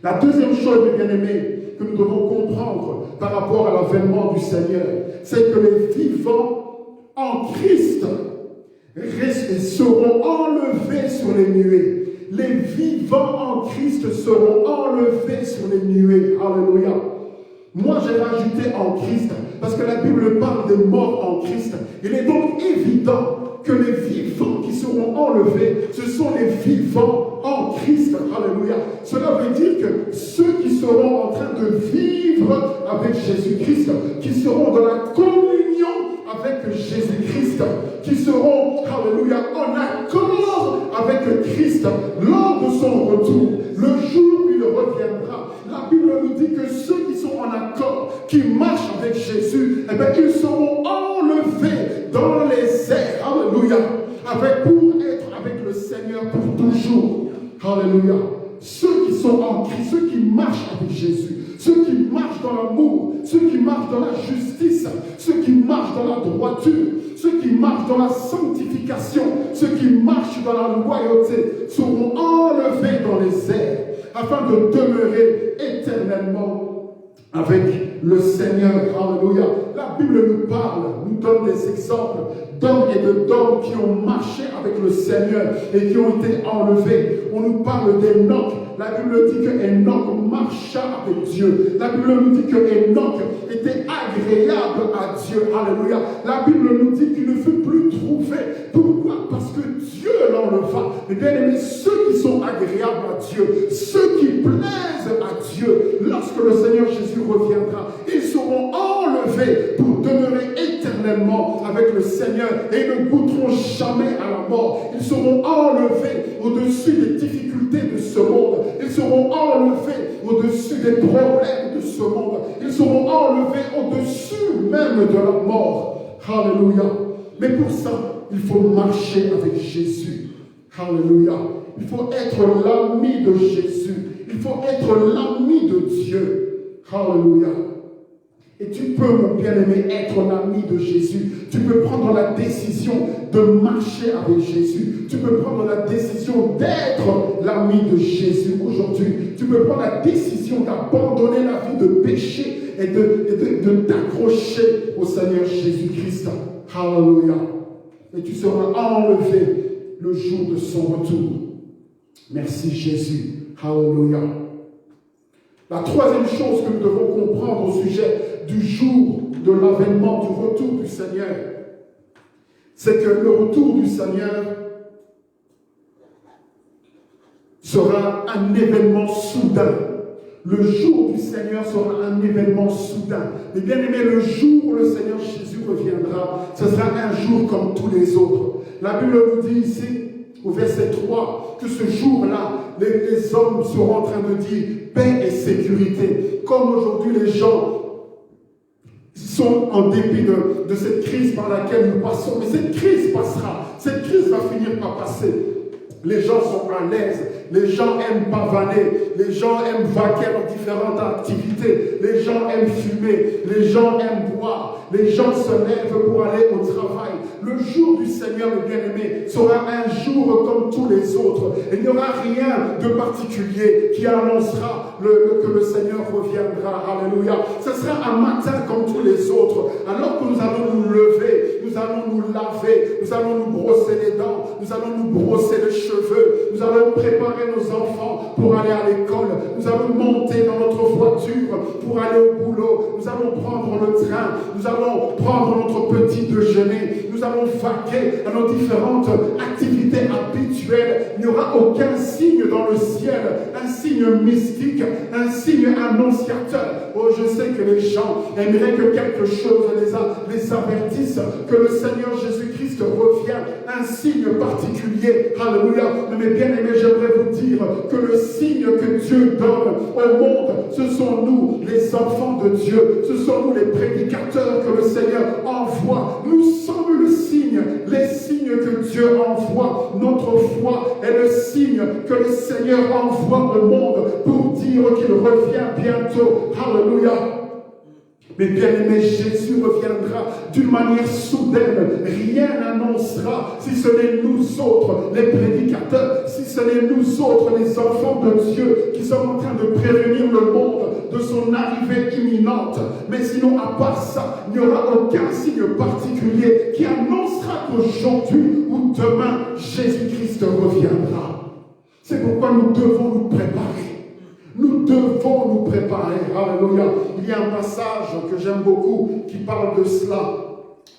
La deuxième chose, mes bien-aimés, que nous devons comprendre par rapport à l'avènement du Seigneur, c'est que les vivants en Christ seront enlevés sur les nuées. Les vivants en Christ seront enlevés sur les nuées. Alléluia. Moi, j'ai rajouté en Christ, parce que la Bible parle des morts en Christ. Il est donc évident que les vivants qui seront enlevés, ce sont les vivants en Christ. Alléluia. Cela veut dire que ceux qui seront en train de vivre avec Jésus-Christ, qui seront dans la communion avec Jésus-Christ, qui seront, alléluia, en accord avec Christ lors de son retour, le jour où il reviendra. La Bible nous dit que ceux qui sont en accord, qui marchent avec Jésus, eh bien, ils seront enlevés dans les airs, alléluia, pour être avec le Seigneur pour toujours. Alléluia. Ceux qui sont en Christ, ceux qui marchent avec Jésus, ceux qui marchent dans l'amour, ceux qui marchent dans la justice, ceux qui marchent dans la droiture, ceux qui marchent dans la sanctification, ceux qui marchent dans la loyauté, seront enlevés dans les airs afin de demeurer éternellement avec le Seigneur. Alléluia. La Bible nous parle, nous donne des exemples d'hommes et d'hommes qui ont marché avec le Seigneur et qui ont été enlevés. On nous parle d'Enoch. La Bible dit que Enoch marcha avec Dieu. La Bible nous dit que Enoch était agréable à Dieu. Alléluia. La Bible nous dit qu'il ne fut plus trouvé. Pourquoi? Parce que Dieu l'enleva. Mais bien aimés, ceux qui sont agréables à Dieu, ceux qui plaisent à Dieu, lorsque le Seigneur Jésus reviendra, ils seront enlevés pour demeurer éternellement avec le Seigneur et ils ne goûteront jamais à la mort. Ils seront enlevés au-dessus des difficultés de ce monde. Ils seront enlevés au-dessus des problèmes de ce monde. Ils seront enlevés au-dessus même de la mort. Alléluia. Mais pour ça, il faut marcher avec Jésus. Alléluia. Il faut être l'ami de Jésus. Il faut être l'ami de Dieu. Alléluia. Et tu peux, mon bien-aimé, être l'ami de Jésus. Tu peux prendre la décision de marcher avec Jésus. Tu peux prendre la décision d'être l'ami de Jésus aujourd'hui. Tu peux prendre la décision d'abandonner la vie de péché et de t'accrocher au Seigneur Jésus-Christ. Alléluia. Et tu seras enlevé le jour de son retour. Merci Jésus. Alléluia. La troisième chose que nous devons comprendre au sujet du jour de l'avènement, du retour du Seigneur, c'est que le retour du Seigneur sera un événement soudain. Le jour du Seigneur sera un événement soudain. Mais bien aimé, le jour où le Seigneur Jésus reviendra, ce sera un jour comme tous les autres. La Bible nous dit ici, au verset 3, que ce jour-là, les hommes seront en train de dire paix et sécurité. Comme aujourd'hui les gens sont en dépit de cette crise par laquelle nous passons. Mais cette crise passera. Cette crise va finir par passer. Les gens sont à l'aise. Les gens aiment pavaner. Les gens aiment vaquer dans différentes activités. Les gens aiment fumer. Les gens aiment boire. Les gens se lèvent pour aller au travail. Le jour du Seigneur, mes bien-aimés, sera un jour comme tous les autres. Il n'y aura rien de particulier qui annoncera que le Seigneur reviendra. Alléluia. Ce sera un matin comme tous les autres. Alors que nous allons nous lever, nous allons nous laver, nous allons nous brosser les dents, nous allons nous brosser les cheveux, nous allons préparer nos enfants pour aller à l'école, nous allons monter dans notre voiture pour aller au boulot, nous allons prendre le train, nous allons prendre notre petit déjeuner, nous allons vaquer à nos différentes activités habituelles. Il n'y aura aucun signe dans le ciel, un signe mystique, un signe annonciateur. Oh, je sais que les gens aimeraient que quelque chose les avertisse, que le Seigneur Jésus-Christ revient, un signe particulier. Alléluia. Mais bien aimés, j'aimerais vous dire que le signe que Dieu donne au monde, ce sont nous, les enfants de Dieu, ce sont nous les prédicateurs que le Seigneur envoie. Nous sommes le signe, les signes que Dieu envoie. Notre foi est le signe que le Seigneur envoie au monde pour dire qu'il revient bientôt. Alléluia. Mais bien aimé, Jésus reviendra d'une manière soudaine. Rien n'annoncera, si ce n'est nous autres, les prédicateurs, si ce n'est nous autres, les enfants de Dieu, qui sommes en train de prévenir le monde de son arrivée imminente. Mais sinon, à part ça, il n'y aura aucun signe particulier qui annoncera qu'aujourd'hui ou demain, Jésus-Christ reviendra. C'est pourquoi nous devons nous préparer. Nous devons nous préparer. Alléluia. Il y a un passage que j'aime beaucoup qui parle de cela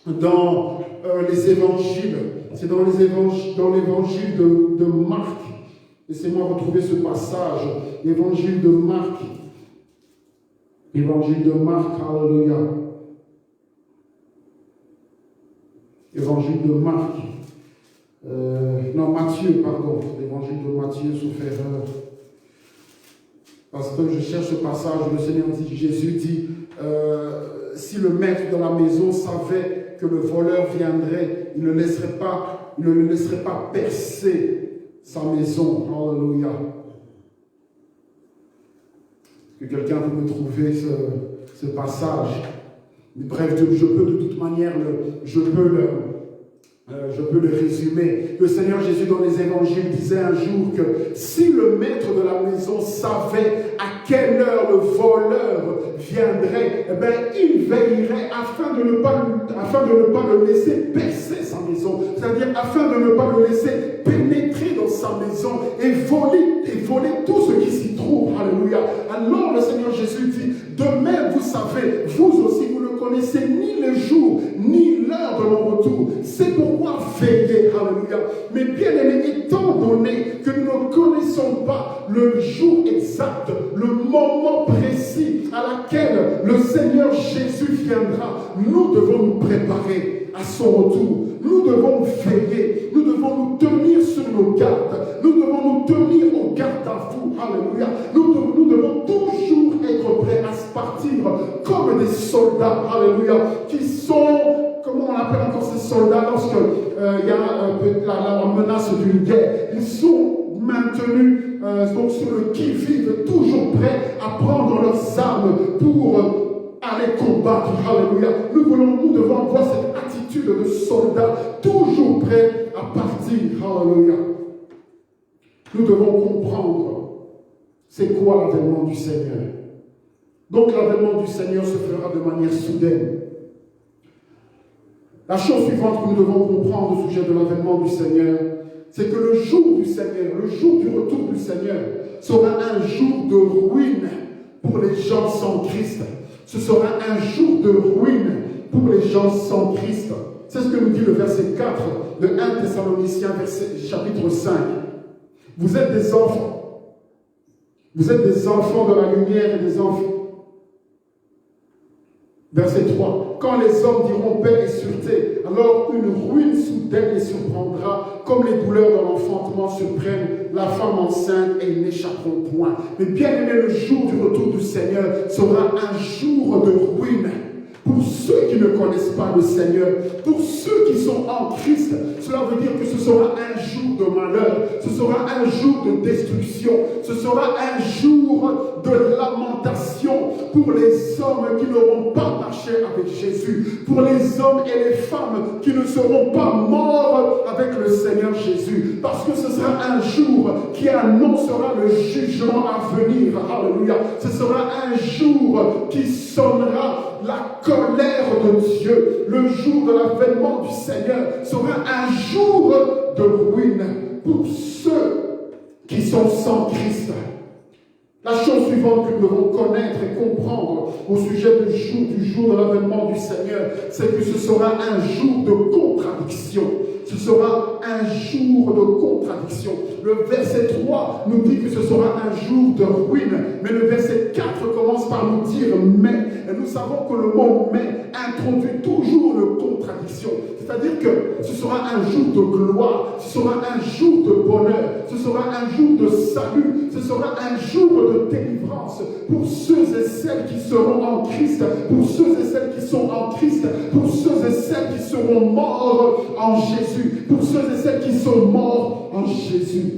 dans les évangiles. C'est dans l'évangile de Marc. Laissez-moi retrouver ce passage. L'évangile de Marc. L'évangile de Marc. Alléluia. Évangile de Marc. Matthieu, pardon. L'évangile de Matthieu, sauf erreur. Parce que je cherche ce passage, le Seigneur dit, Jésus dit, si le maître de la maison savait que le voleur viendrait, il ne le laisserait pas percer sa maison. Alléluia. Est-ce que quelqu'un peut me trouver ce passage? Bref, je peux de toute manière je peux le résumer. Le Seigneur Jésus dans les évangiles disait un jour que si le maître de la maison savait à quelle heure le voleur viendrait, eh bien, il veillerait afin de ne pas le laisser percer sa maison. C'est-à-dire afin de ne pas le laisser pénétrer dans sa maison et voler tout ce qui s'y trouve. Alléluia. Alors le Seigneur Jésus dit, demain vous savez, vous aussi vous ne connaissez ni le jour, ni l'heure de mon retour. C'est pourquoi veillez. Alléluia. Mais bien aimés, étant donné que nous ne connaissons pas le jour exact, le moment précis à laquelle le Seigneur Jésus viendra, nous devons nous préparer à son retour. Nous devons veiller, nous devons nous tenir sur nos gardes, nous devons nous tenir au garde à vous. Alléluia. Nous devons toujours être prêts à se partir comme des soldats. Alléluia. Qui sont, comment on appelle encore ces soldats lorsque il y a la menace d'une guerre. Ils sont maintenus donc sur le qui-vive, toujours prêts à prendre leurs armes pour aller combattre. Alléluia. Nous devons avoir cette attitude de soldat, toujours prêt à partir. Alléluia. Nous devons comprendre c'est quoi l'avènement du Seigneur. Donc l'avènement du Seigneur se fera de manière soudaine. La chose suivante que nous devons comprendre au sujet de l'avènement du Seigneur, c'est que le jour du Seigneur, le jour du retour du Seigneur, sera un jour de ruine pour les gens sans Christ. Ce sera un jour de ruine pour les gens sans Christ. C'est ce que nous dit le verset 4 de 1 Thessaloniciens, chapitre 5. Vous êtes des enfants. Vous êtes des enfants de la lumière et des enfants. Verset 3. Quand les hommes diront paix et sûreté, alors une ruine soudaine les surprendra, comme les douleurs de l'enfantement surprennent la femme enceinte et ils n'échapperont point. Mais bien aimé, le jour du retour du Seigneur sera un jour de ruine Pour ceux qui ne connaissent pas le Seigneur, pour ceux qui sont en Christ, cela veut dire que ce sera un jour de malheur, ce sera un jour de destruction, ce sera un jour de lamentation pour les hommes qui n'auront pas marché avec Jésus, pour les hommes et les femmes qui ne seront pas morts avec le Seigneur Jésus, parce que ce sera un jour qui annoncera le jugement à venir. Alléluia. Ce sera un jour qui sonnera la colère de Dieu. Le jour de l'avènement du Seigneur sera un jour de ruine pour ceux qui sont sans Christ. La chose suivante que nous devons connaître et comprendre au sujet du jour de l'avènement du Seigneur, c'est que ce sera un jour de contradiction. Ce sera un jour de contradiction. Le verset 3 nous dit que ce sera un jour de ruine, mais le verset 4 commence par nous dire mais. Et nous savons que le mot mais introduit toujours une contradiction. C'est-à-dire que ce sera un jour de gloire, ce sera un jour de bonheur, ce sera un jour de salut, ce sera un jour de délivrance pour ceux et celles qui seront en Christ, pour ceux et celles qui sont en Christ, pour ceux et celles qui seront morts en Jésus, pour ceux et celles qui sont morts en Jésus.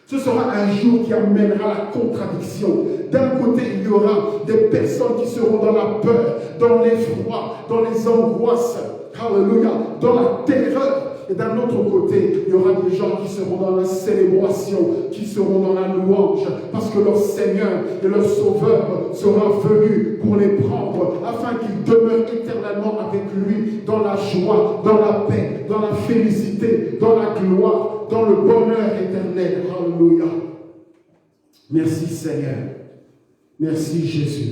Ce sera un jour qui amènera la contradiction. D'un côté, il y aura des personnes qui seront dans la peur, dans l'effroi, dans les angoisses, alléluia, dans la terreur. Et d'un autre côté, il y aura des gens qui seront dans la célébration, qui seront dans la louange, parce que leur Seigneur et leur Sauveur sera venu pour les prendre, afin qu'ils demeurent éternellement avec lui, dans la joie, dans la paix, dans la félicité, dans la gloire, dans le bonheur éternel. Alléluia. Merci Seigneur. Merci Jésus.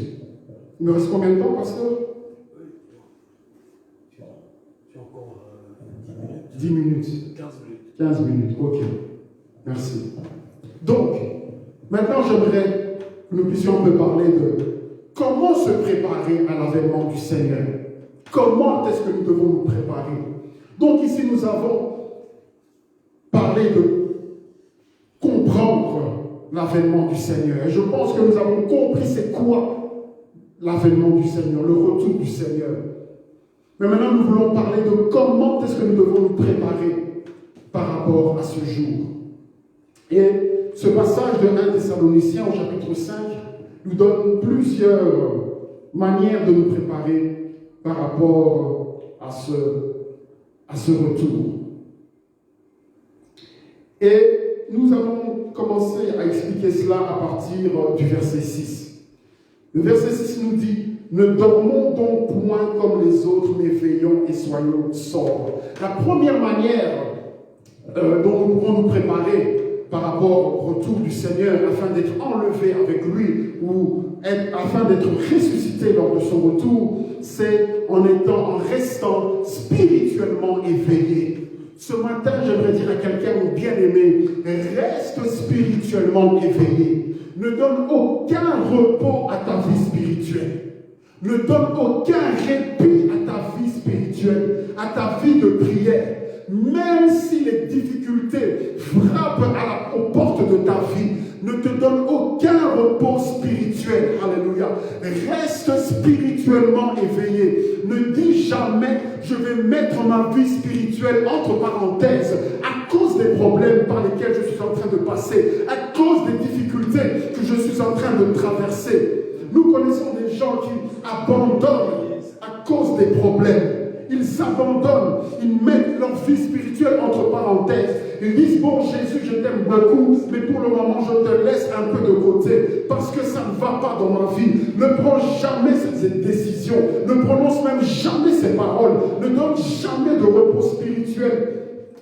Il me reste combien de temps, pasteur? 10 minutes. 15 minutes, ok. Merci. Donc, maintenant j'aimerais que nous puissions un peu parler de comment se préparer à l'avènement du Seigneur. Comment est-ce que nous devons nous préparer? Donc ici nous avons parlé de comprendre l'avènement du Seigneur. Et je pense que nous avons compris c'est quoi l'avènement du Seigneur, le retour du Seigneur. Mais maintenant, nous voulons parler de comment est-ce que nous devons nous préparer par rapport à ce jour. Et ce passage de 1 Thessaloniciens au chapitre 5 nous donne plusieurs manières de nous préparer par rapport à ce retour. Et nous allons commencer à expliquer cela à partir du verset 6. Le verset 6 nous dit: ne dormons donc point comme les autres, mais veillons et soyons sobres. La première manière dont nous pouvons nous préparer par rapport au retour du Seigneur, afin d'être enlevés avec lui, ou afin d'être ressuscités lors de son retour, c'est en restant spirituellement éveillé. Ce matin, j'aimerais dire à quelqu'un, mon bien-aimé, reste spirituellement éveillé. Ne donne aucun repos à ta vie spirituelle. Ne donne aucun répit à ta vie spirituelle, à ta vie de prière. Même si les difficultés frappent aux portes de ta vie, ne te donne aucun repos spirituel. Alléluia. Reste spirituellement éveillé. Ne dis jamais, je vais mettre ma vie spirituelle entre parenthèses à cause des problèmes par lesquels je suis en train de passer, à cause des difficultés que je suis en train de traverser. Nous connaissons des gens qui abandonnent à cause des problèmes. Ils abandonnent, ils mettent leur vie spirituelle entre parenthèses. Ils disent, bon Jésus, je t'aime beaucoup, mais pour le moment, je te laisse un peu de côté, parce que ça ne va pas dans ma vie. Ne prends jamais cette décision, ne prononce même jamais ces paroles, ne donne jamais de repos spirituel.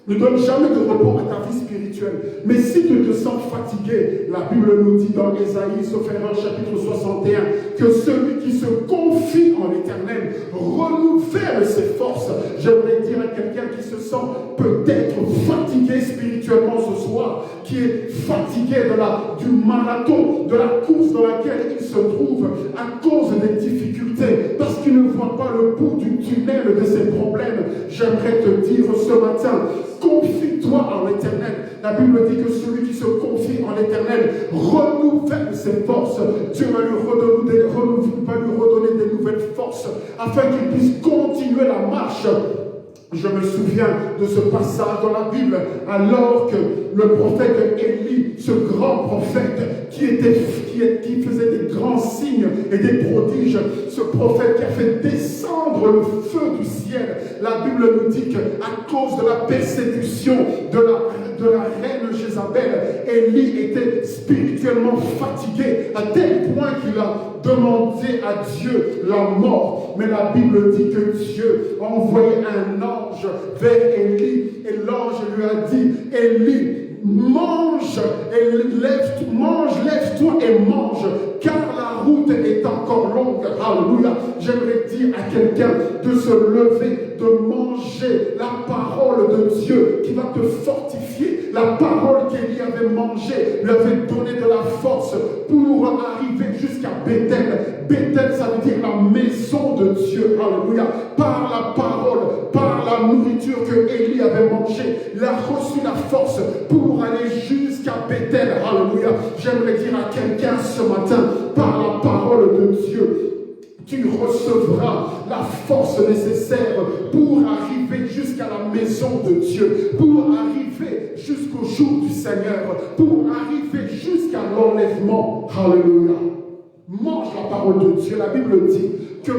Ne donne jamais de repos à ta vie spirituelle. Mais si tu te sens fatigué, la Bible nous dit dans Ésaïe, sauf erreur, chapitre 61, que celui qui se confie en l'Éternel renouvelle ses forces. J'aimerais dire à quelqu'un qui se sent peut-être fatigué spirituellement ce soir, qui est fatigué du marathon, de la course dans laquelle il se trouve à cause des difficultés, parce qu'il ne voit pas le bout du tunnel de ses problèmes. J'aimerais te dire ce matin, confie-toi en l'Éternel. La Bible dit que celui qui se confie en l'Éternel l'Éternel renouvelle ses forces. Dieu va lui redonner des nouvelles forces afin qu'il puisse continuer la marche. Je me souviens de ce passage dans la Bible, alors que le prophète Élie, ce grand prophète qui faisait des grands signes et des prodiges, ce prophète qui a fait descendre le feu du ciel, la Bible nous dit qu'à cause de la persécution de la reine Jézabel, Élie était spirituellement fatigué à tel point qu'il a demandé à Dieu la mort. Mais la Bible dit que Dieu a envoyé un ange vers Élie et l'ange lui a dit: Élie, mange, lève-toi et mange, car la route est encore longue. Alléluia. J'aimerais dire à quelqu'un de se lever, de manger la parole de Dieu qui va te fortifier. La parole qu'Élie avait mangée lui avait donné de la force pour arriver jusqu'à Bethel. Bethel, ça veut dire la maison de Dieu. Alléluia. Par la parole, par la nourriture que Élie avait mangée, il a reçu la force pour aller jusqu'à Bethel. Alléluia. J'aimerais dire à quelqu'un ce matin, par la parole de Dieu, tu recevras la force nécessaire pour arriver jusqu'à la maison de Dieu, pour arriver jusqu'au jour du Seigneur, pour arriver jusqu'à l'enlèvement. Alléluia. Mange la parole de Dieu. La Bible dit que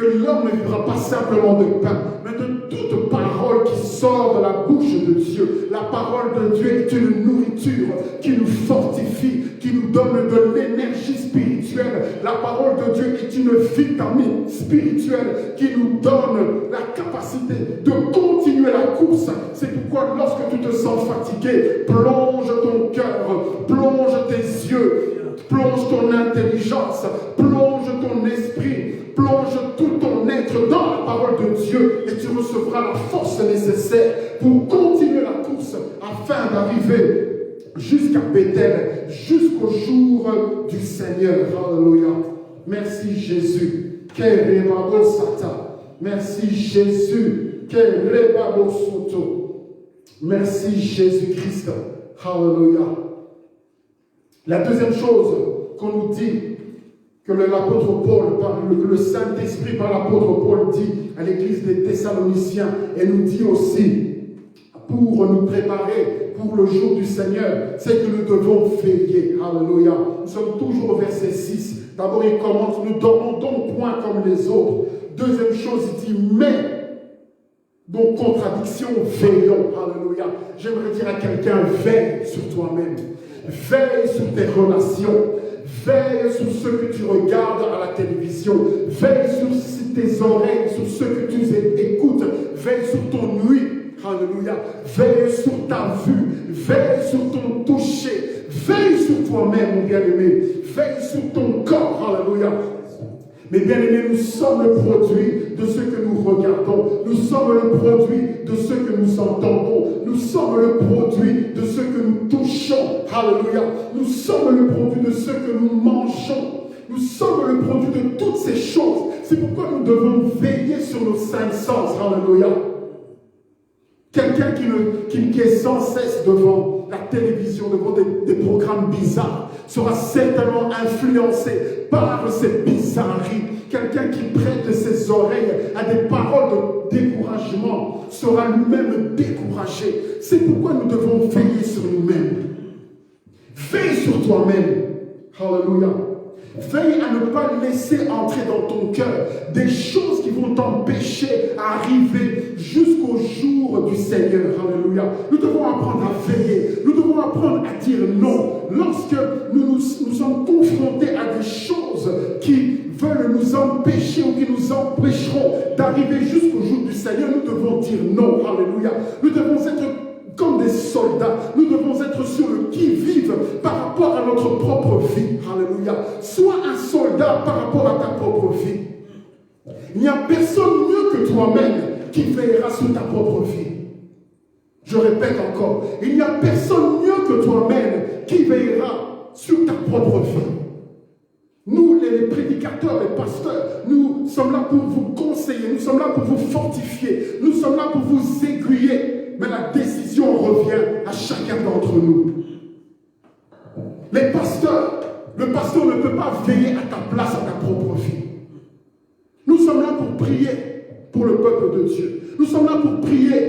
l'homme ne vivra pas simplement de pain, mais de toute parole qui sort de la bouche de Dieu. La parole de Dieu est une nourriture qui nous fortifie, qui nous donne de l'énergie spirituelle. La parole de Dieu est une vitamine spirituelle qui nous donne la capacité de continuer la course. C'est pourquoi lorsque tu te sens fatigué, plonge ton cœur, plonge tes yeux, plonge ton intelligence, plonge ton esprit, plonge tout ton être dans la parole de Dieu et tu recevras la force nécessaire pour continuer la course afin d'arriver jusqu'à Bethel, jusqu'au jour du Seigneur. Alléluia. Merci Jésus. Merci Jésus. Merci Jésus-Christ. Alléluia. La deuxième chose qu'on nous dit, que l'apôtre Paul, que le Saint-Esprit par l'apôtre Paul dit à l'église des Thessaloniciens, et nous dit aussi, pour nous préparer pour le jour du Seigneur, c'est que nous devons veiller. Alléluia. Nous sommes toujours au verset 6. D'abord, il commence, nous dormons donc point comme les autres. Deuxième chose, il dit, mais, donc contradiction, veillons. Alléluia. J'aimerais dire à quelqu'un, veille sur toi-même. Veille sur tes relations. Veille sur ce que tu regardes à la télévision. Veille sur tes oreilles, sur ce que tu écoutes. Veille sur ton ouïe. Alléluia. Veille sur ta vue. Veille sur ton toucher. Veille sur toi-même, mon bien-aimé. Veille sur ton corps. Alléluia. Mais bien aimés, nous sommes le produit de ce que nous regardons. Nous sommes le produit de ce que nous entendons. Nous sommes le produit de ce que nous touchons. Alléluia. Nous sommes le produit de ce que nous mangeons. Nous sommes le produit de toutes ces choses. C'est pourquoi nous devons veiller sur nos cinq sens. Alléluia. Quelqu'un qui est sans cesse devant la télévision, devant des programmes bizarres, sera certainement influencé par ces bizarreries. Quelqu'un qui prête ses oreilles à des paroles de découragement sera lui-même découragé. C'est pourquoi nous devons veiller sur nous-mêmes. Veille sur toi-même. Alléluia. Veille à ne pas laisser entrer dans ton cœur des choses qui vont t'empêcher d'arriver jusqu'au jour du Seigneur. Alléluia. Nous devons apprendre à veiller. Nous devons apprendre à dire non. Lorsque nous sommes confrontés à des choses qui veulent nous empêcher ou qui nous empêcheront d'arriver jusqu'au jour du Seigneur, nous devons dire non. Alléluia. Nous devons être comme des soldats, nous devons être sur le qui-vive par rapport à notre propre vie. Alléluia. Sois un soldat par rapport à ta propre vie. Il n'y a personne mieux que toi-même qui veillera sur ta propre vie. Je répète encore, il n'y a personne mieux que toi-même qui veillera sur ta propre vie. Nous, les prédicateurs, les pasteurs, nous sommes là pour vous conseiller, nous sommes là pour vous fortifier, nous sommes là pour vous aiguiller. Mais la décision revient à chacun d'entre nous. pasteur ne peut pas veiller à ta place, à ta propre vie. Nous sommes là pour prier pour le peuple de Dieu. Nous sommes là pour prier,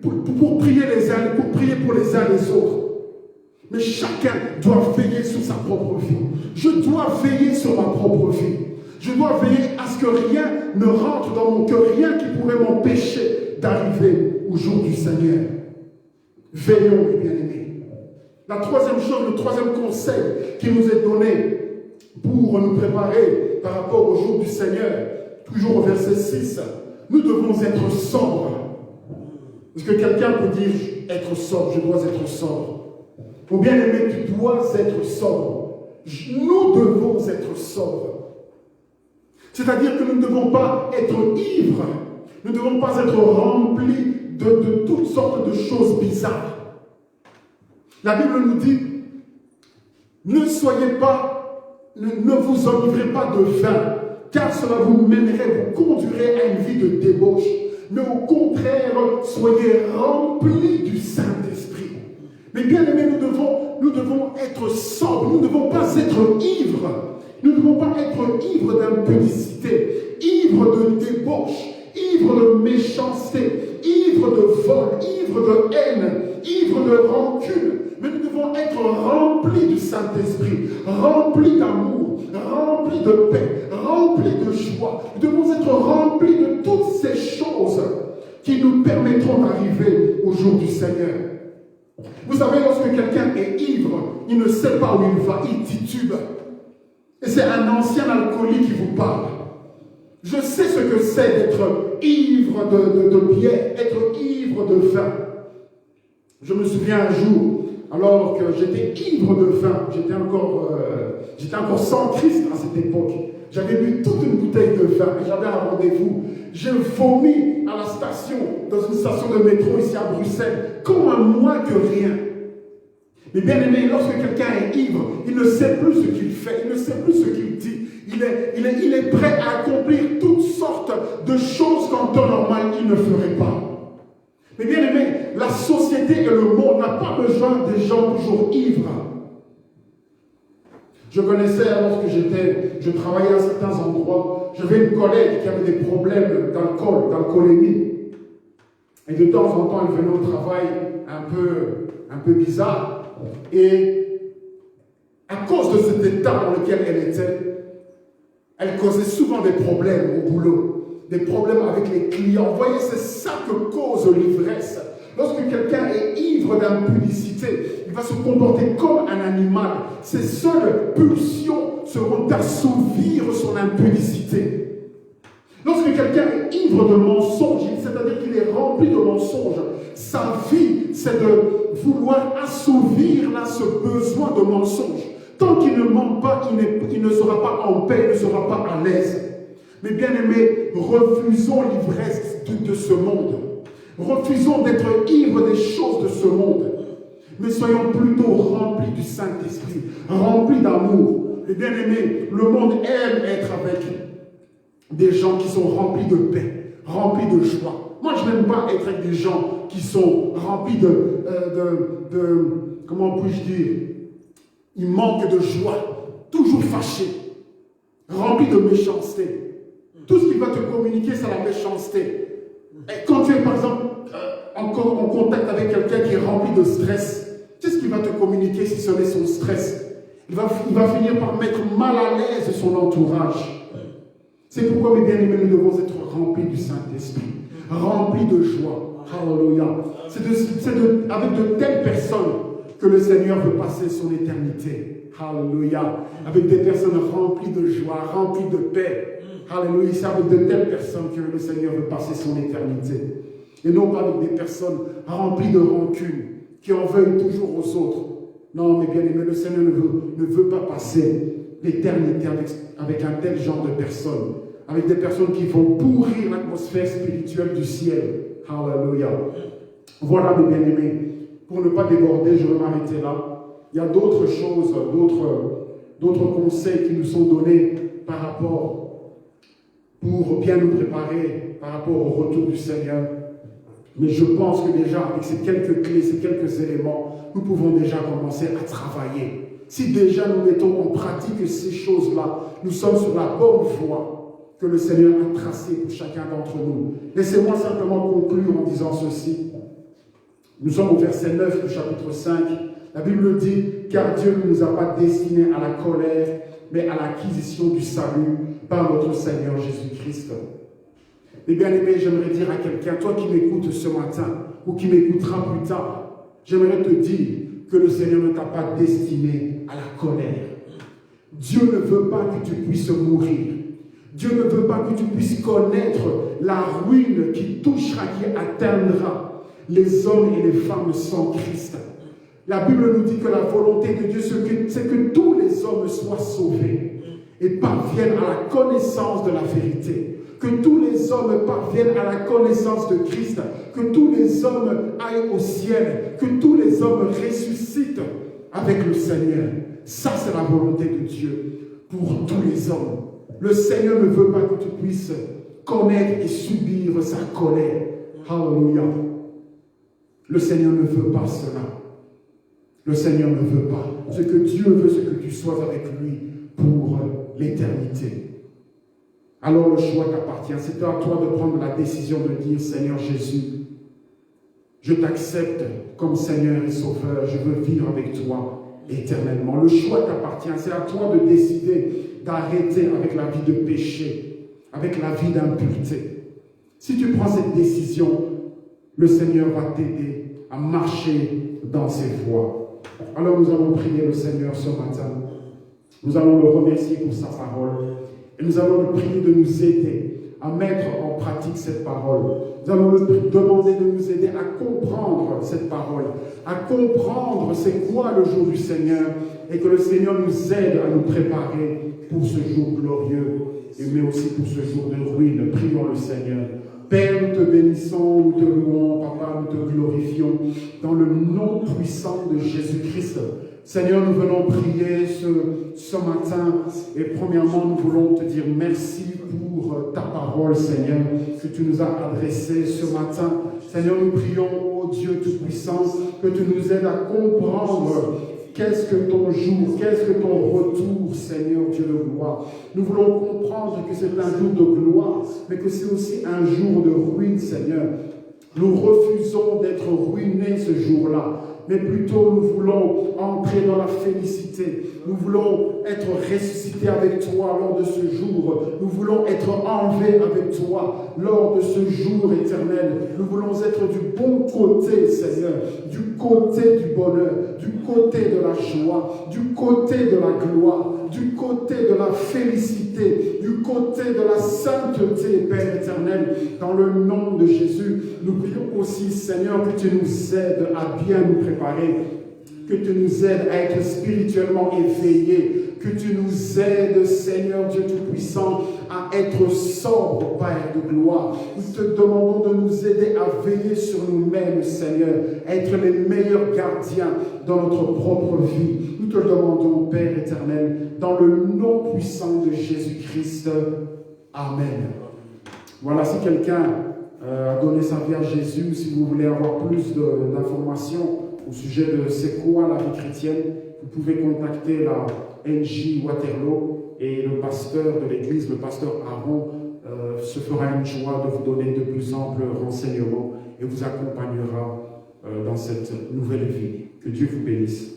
pour prier les uns, pour prier pour les uns les autres. Mais chacun doit veiller sur sa propre vie. Je dois veiller sur ma propre vie. Je dois veiller à ce que rien ne rentre dans mon cœur, rien qui pourrait m'empêcher d'arriver au jour du Seigneur. Veillons, mes bien-aimés. La troisième chose, le troisième conseil qui nous est donné pour nous préparer par rapport au jour du Seigneur, toujours au verset 6, nous devons être sobres. Est-ce que quelqu'un peut dire être sobre? Je dois être sobre. Pour bien aimer, tu dois être sobre. Nous devons être sobres. C'est-à-dire que nous ne devons pas être ivres. Nous ne devons pas être remplis de toutes sortes de choses bizarres. La Bible nous dit, ne soyez pas, ne vous enivrez pas de vin, car cela vous mènerait, vous conduirait à une vie de débauche. Mais au contraire, soyez remplis du Saint-Esprit. Mais bien aimés, nous devons être sobres, nous ne devons pas être ivres. Nous ne devons pas être ivres d'impudicité, ivres de débauche, ivres de méchanceté, ivres de vol, ivres de haine, ivres de rancune. Mais nous devons être remplis du Saint-Esprit, remplis d'amour, remplis de paix, remplis de joie. Nous devons être remplis de toutes ces choses qui nous permettront d'arriver au jour du Seigneur. Vous savez, lorsque quelqu'un est ivre, il ne sait pas où il va, il titube. Et c'est un ancien alcoolique qui vous parle. Je sais ce que c'est d'être ivre de bière, être ivre de vin. Je me souviens un jour, alors que j'étais ivre de vin, j'étais encore sans Christ à cette époque. J'avais bu toute une bouteille de vin et j'avais un rendez-vous. J'ai vomi à la station, dans une station de métro ici à Bruxelles, comme un moins que rien. Mais bien aimé, lorsque quelqu'un est ivre, il ne sait plus ce qu'il fait, il ne sait plus ce qu'il dit. Il est prêt à accomplir toutes sortes de choses qu'en temps normal il ne ferait pas. Mais bien aimé, la société et le monde n'ont pas besoin des gens toujours ivres. Je connaissais, alors que je travaillais à certains endroits, j'avais une collègue qui avait des problèmes d'alcool, d'alcoolémie. Et de temps en temps, elle venait au travail un peu bizarre. Et à cause de cet état dans lequel elle était, elle causait souvent des problèmes au boulot, des problèmes avec les clients. Vous voyez, c'est ça que cause l'ivresse. Lorsque quelqu'un est ivre d'impudicité, il va se comporter comme un animal. Ses seules pulsions seront d'assouvir son impudicité. Lorsque quelqu'un est ivre de mensonges, c'est-à-dire qu'il est rempli de mensonges, sa vie, c'est de vouloir assouvir ce besoin de mensonge. Tant qu'il ne ment pas, il ne sera pas en paix, il ne sera pas à l'aise. Mais bien aimés, refusons l'ivresse de ce monde. Refusons d'être ivres des choses de ce monde. Mais soyons plutôt remplis du Saint-Esprit, remplis d'amour. Et bien aimés, le monde aime être avec des gens qui sont remplis de paix, remplis de joie. Moi, je n'aime pas être avec des gens qui sont remplis comment puis-je dire, ils manquent de joie, toujours fâchés, remplis de méchanceté. Tout ce qui va te communiquer, c'est la méchanceté. Et quand tu es, par exemple, encore en contact avec quelqu'un qui est rempli de stress, qu'est-ce qu'il va te communiquer si ce n'est son stress? Il va finir par mettre mal à l'aise son entourage. C'est pourquoi, mes bien-aimés, nous devons être remplis du Saint-Esprit, remplis de joie. Alléluia. C'est avec de telles personnes que le Seigneur veut passer son éternité. Alléluia. Avec des personnes remplies de joie, remplies de paix. Alléluia. C'est avec de telles personnes que le Seigneur veut passer son éternité. Et non pas avec des personnes remplies de rancune, qui en veulent toujours aux autres. Non, mes bien-aimés, le Seigneur ne veut pas passer l'éternité avec un tel genre de personnes. Avec des personnes qui vont pourrir l'atmosphère spirituelle du ciel. Alléluia. Voilà, mes bien-aimés. Pour ne pas déborder, je vais m'arrêter là. Il y a d'autres choses, d'autres conseils qui nous sont donnés par rapport, pour bien nous préparer par rapport au retour du Seigneur. Mais je pense que déjà, avec ces quelques clés, ces quelques éléments, nous pouvons déjà commencer à travailler. Si déjà nous mettons en pratique ces choses-là, nous sommes sur la bonne voie que le Seigneur a tracée pour chacun d'entre nous. Laissez-moi simplement conclure en disant ceci. Nous sommes au verset 9 du chapitre 5. La Bible dit, car Dieu ne nous a pas destinés à la colère, mais à l'acquisition du salut par notre Seigneur Jésus-Christ. Et bien aimé, j'aimerais dire à quelqu'un, toi qui m'écoutes ce matin, ou qui m'écoutera plus tard, j'aimerais te dire que le Seigneur ne t'a pas destiné à la colère. Dieu ne veut pas que tu puisses mourir. Dieu ne veut pas que tu puisses connaître la ruine qui touchera, qui atteindra les hommes et les femmes sans Christ. La Bible nous dit que la volonté de Dieu, c'est que tous les hommes soient sauvés et parviennent à la connaissance de la vérité. Que tous les hommes parviennent à la connaissance de Christ. Que tous les hommes aillent au ciel. Que tous les hommes ressuscitent avec le Seigneur. Ça, c'est la volonté de Dieu pour tous les hommes. Le Seigneur ne veut pas que tu puisses connaître et subir sa colère. Alléluia. Le Seigneur ne veut pas cela. Le Seigneur ne veut pas. Ce que Dieu veut, c'est que tu sois avec lui pour l'éternité. Alors le choix t'appartient. C'est à toi de prendre la décision de dire, Seigneur Jésus, je t'accepte comme Seigneur et Sauveur. Je veux vivre avec toi éternellement. Le choix t'appartient. C'est à toi de décider d'arrêter avec la vie de péché, avec la vie d'impureté. Si tu prends cette décision, le Seigneur va t'aider à marcher dans ses voies. Alors nous allons prier le Seigneur ce matin. Nous allons le remercier pour sa parole. Et nous allons le prier de nous aider à mettre en pratique cette parole. Nous allons le demander de nous aider à comprendre cette parole, à comprendre c'est quoi le jour du Seigneur, et que le Seigneur nous aide à nous préparer pour ce jour glorieux, mais aussi pour ce jour de ruine. Prions le Seigneur. Père, nous te bénissons, nous te louons, Papa, nous te glorifions, dans le nom puissant de Jésus-Christ. Seigneur, nous venons prier ce matin, et premièrement, nous voulons te dire merci pour ta parole, Seigneur, que tu nous as adressée ce matin. Seigneur, nous prions, ô Dieu Tout-Puissant, que tu nous aides à comprendre qu'est-ce que ton jour, qu'est-ce que ton retour, Seigneur Dieu de gloire. Nous voulons comprendre que c'est un jour de gloire, mais que c'est aussi un jour de ruine, Seigneur. Nous refusons d'être ruinés ce jour-là, mais plutôt nous voulons entrer dans la félicité. Nous voulons être ressuscités avec toi lors de ce jour. Nous voulons être enlevés avec toi lors de ce jour éternel. Nous voulons être du bon côté, Seigneur, du côté du bonheur, du côté de la joie, du côté de la gloire, du côté de la félicité, du côté de la sainteté, Père éternel. Dans le nom de Jésus, nous prions aussi, Seigneur, que tu nous aides à bien nous préparer, que tu nous aides à être spirituellement éveillés, que tu nous aides, Seigneur Dieu Tout-Puissant, à être sobre, Père de gloire. Nous te demandons de nous aider à veiller sur nous-mêmes, Seigneur, à être les meilleurs gardiens dans notre propre vie. Nous te le demandons, Père éternel, dans le nom puissant de Jésus-Christ. Amen. Voilà, si quelqu'un a donné sa vie à Jésus, si vous voulez avoir plus d'informations au sujet de c'est quoi la vie chrétienne, vous pouvez contacter la NJ Waterloo et le pasteur de l'église, le pasteur Aaron, se fera une joie de vous donner de plus amples renseignements et vous accompagnera dans cette nouvelle vie. Que Dieu vous bénisse.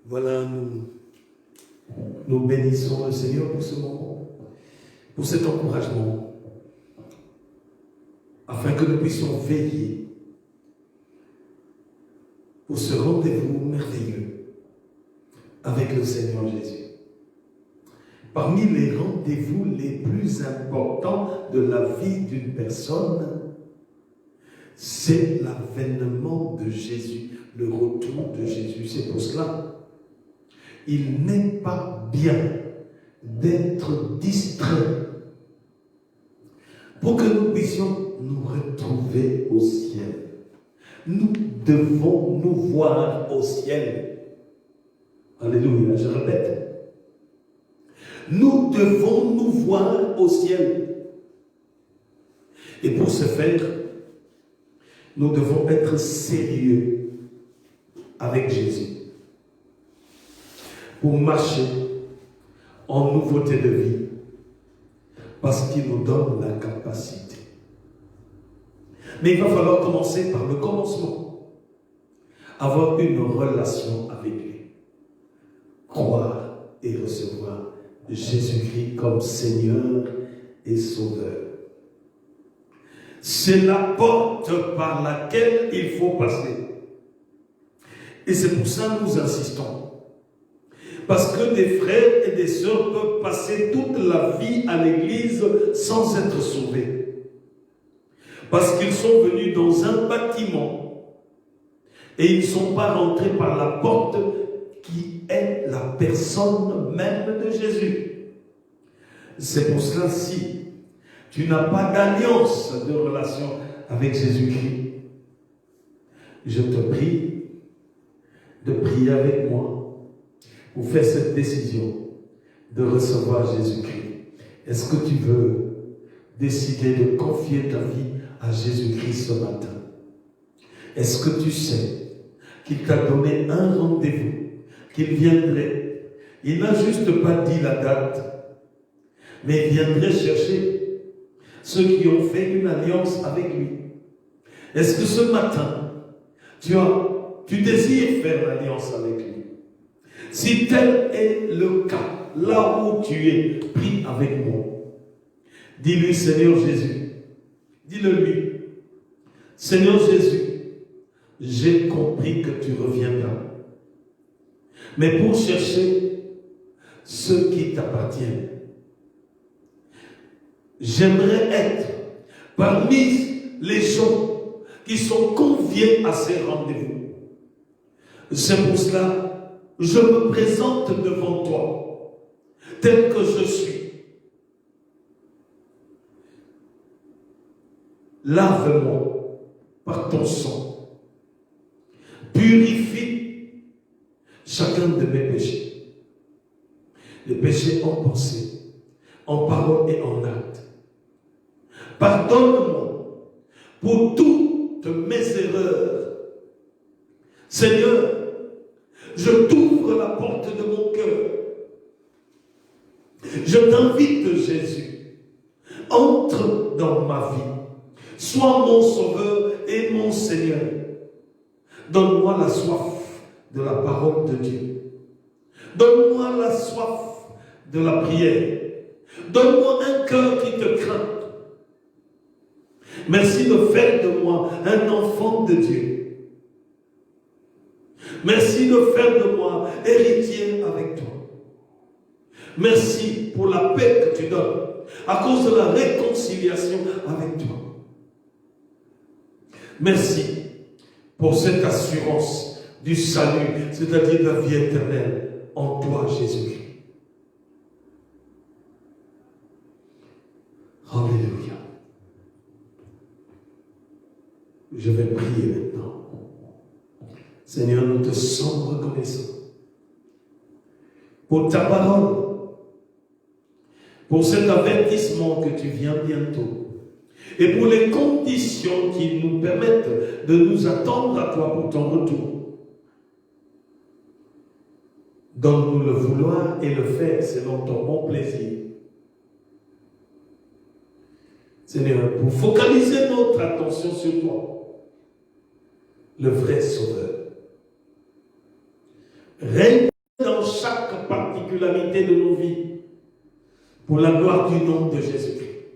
Voilà, nous bénissons le Seigneur pour ce moment, pour cet encouragement, afin que nous puissions veiller pour ce rendez-vous merveilleux avec le Seigneur Jésus. Parmi les rendez-vous les plus importants de la vie d'une personne, c'est l'avènement de Jésus, le retour de Jésus. C'est pour cela il n'est pas bien d'être distrait pour que nous puissions nous retrouver au ciel. Nous devons nous voir au ciel. Alléluia, je répète. Nous devons nous voir au ciel. Et pour ce faire, nous devons être sérieux avec Jésus. Pour marcher en nouveauté de vie. Parce qu'il nous donne la capacité. Mais il va falloir commencer par le commencement. Avoir une relation avec lui. Croire et recevoir Jésus-Christ comme Seigneur et Sauveur. C'est la porte par laquelle il faut passer. Et c'est pour ça que nous insistons. Parce que des frères et des sœurs peuvent passer toute la vie à l'église sans être sauvés. Parce qu'ils sont venus dans un bâtiment et ils ne sont pas rentrés par la porte qui est la personne même de Jésus. C'est pour cela, si tu n'as pas d'alliance de relation avec Jésus-Christ, je te prie de prier avec moi pour faire cette décision de recevoir Jésus-Christ. Est-ce que tu veux décider de confier ta vie à Jésus-Christ ce matin? Est-ce que tu sais qu'il t'a donné un rendez-vous, qu'il viendrait? Il n'a juste pas dit la date, mais il viendrait chercher ceux qui ont fait une alliance avec lui. Est-ce que ce matin, tu désires faire l'alliance avec lui? Si tel est le cas, là où tu es, prie avec moi. Dis-lui, Seigneur Jésus, dis-le lui, Seigneur Jésus, j'ai compris que tu reviendras. Mais pour chercher ceux qui t'appartiennent, j'aimerais être parmi les gens qui sont conviés à ces rendez-vous. C'est pour cela je me présente devant toi, tel que je suis. Lave-moi par ton sang. Purifie chacun de mes péchés. Les péchés en pensée, en parole et en acte. Pardonne-moi pour toutes mes erreurs. Seigneur, je t'ouvre la porte de mon cœur. Je t'invite, Jésus, entre dans ma vie. Sois mon sauveur et mon Seigneur. Donne-moi la soif de la parole de Dieu. Donne-moi la soif de la prière. Donne-moi un cœur qui te craint. Merci de faire de moi un enfant de Dieu. Merci de faire de moi héritier avec toi. Merci pour la paix que tu donnes à cause de la réconciliation avec toi. Merci pour cette assurance du salut, c'est-à-dire de la vie éternelle en toi, Jésus-Christ. Alléluia. Je vais prier maintenant. Seigneur, nous te sommes reconnaissants pour ta parole, pour cet avertissement que tu viens bientôt, et pour les conditions qui nous permettent de nous attendre à toi pour ton retour. Donne-nous le vouloir et le faire selon ton bon plaisir. Seigneur, pour focaliser notre attention sur toi, le vrai Sauveur. Règne dans chaque particularité de nos vies pour la gloire du nom de Jésus-Christ.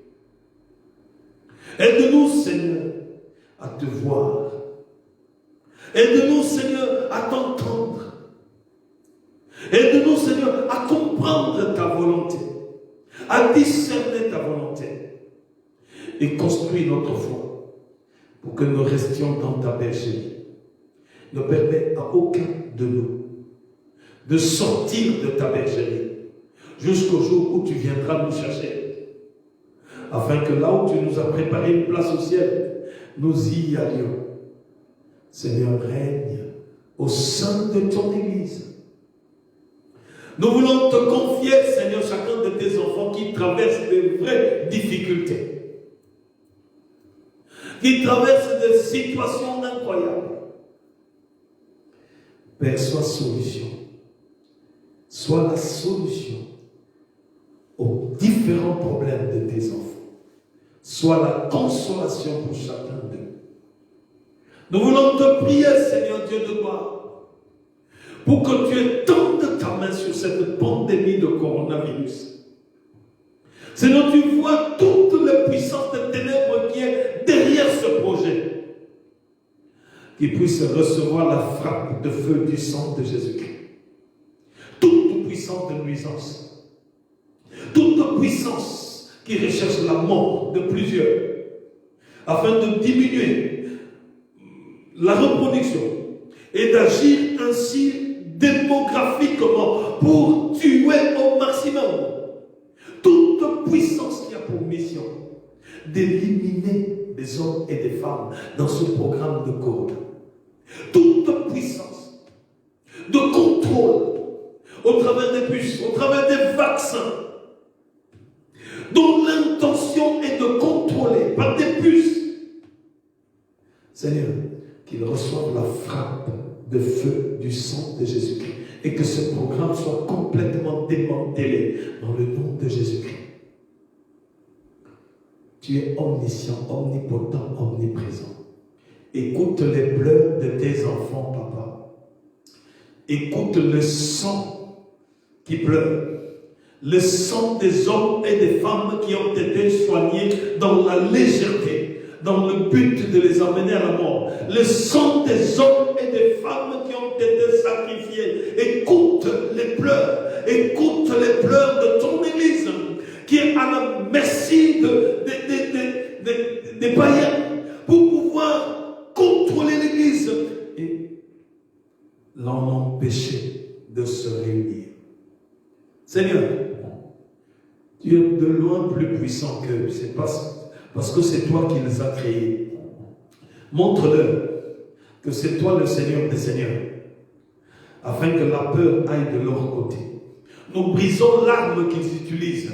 Aide-nous, Seigneur, à te voir. Aide-nous, Seigneur, à t'entendre. Aide-nous, Seigneur, à comprendre ta volonté, à discerner ta volonté et construis notre foi pour que nous restions dans ta bergerie. Ne permets à aucun de nous de sortir de ta bergerie jusqu'au jour où tu viendras nous chercher. afin que là où tu nous as préparé une place au ciel, nous y allions. Seigneur, règne au sein de ton Église. Nous voulons te confier, Seigneur, chacun de tes enfants qui traversent de vraies difficultés, qui traversent des situations incroyables. Père, sois solution. Sois la solution aux différents problèmes de tes enfants. Sois la consolation pour chacun d'eux. Nous voulons te prier, Seigneur Dieu de gloire, pour que tu étendes ta main sur cette pandémie de coronavirus. Seigneur, tu vois toutes les puissances de ténèbres qui est derrière ce projet, qui puisse recevoir la frappe de feu du sang de Jésus-Christ. Toute puissance de nuisance, toute puissance qui recherche la mort de plusieurs, afin de diminuer la reproduction et d'agir ainsi démographiquement pour tuer au maximum toute puissance qui a pour mission d'éliminer des hommes et des femmes dans ce programme de corona. Toute puissance de contrôle au travers des puces, au travers des vaccins, dont l'intention est de contrôler par des puces. Seigneur, qu'ils reçoivent la frappe de feu du sang de Jésus-Christ et que ce programme soit complètement démantelé dans le nom de Jésus-Christ. Tu es omniscient, omnipotent, omniprésent. Écoute les pleurs de tes enfants, papa. Écoute le sang qui pleure. Le sang des hommes et des femmes qui ont été soignés dans la légèreté, dans le but de les amener à la mort. Le sang des hommes et des femmes qui ont été sacrifiés. Écoute les pleurs de ton Église qui est à la merci des païens pour pouvoir contrôler l'Église et l'en empêcher de se réunir. Seigneur, tu es de loin plus puissant qu'eux. C'est parce que c'est toi qui les as créés. Montre-leur que c'est toi le Seigneur des Seigneurs, afin que la peur aille de leur côté. Nous brisons l'arme qu'ils utilisent,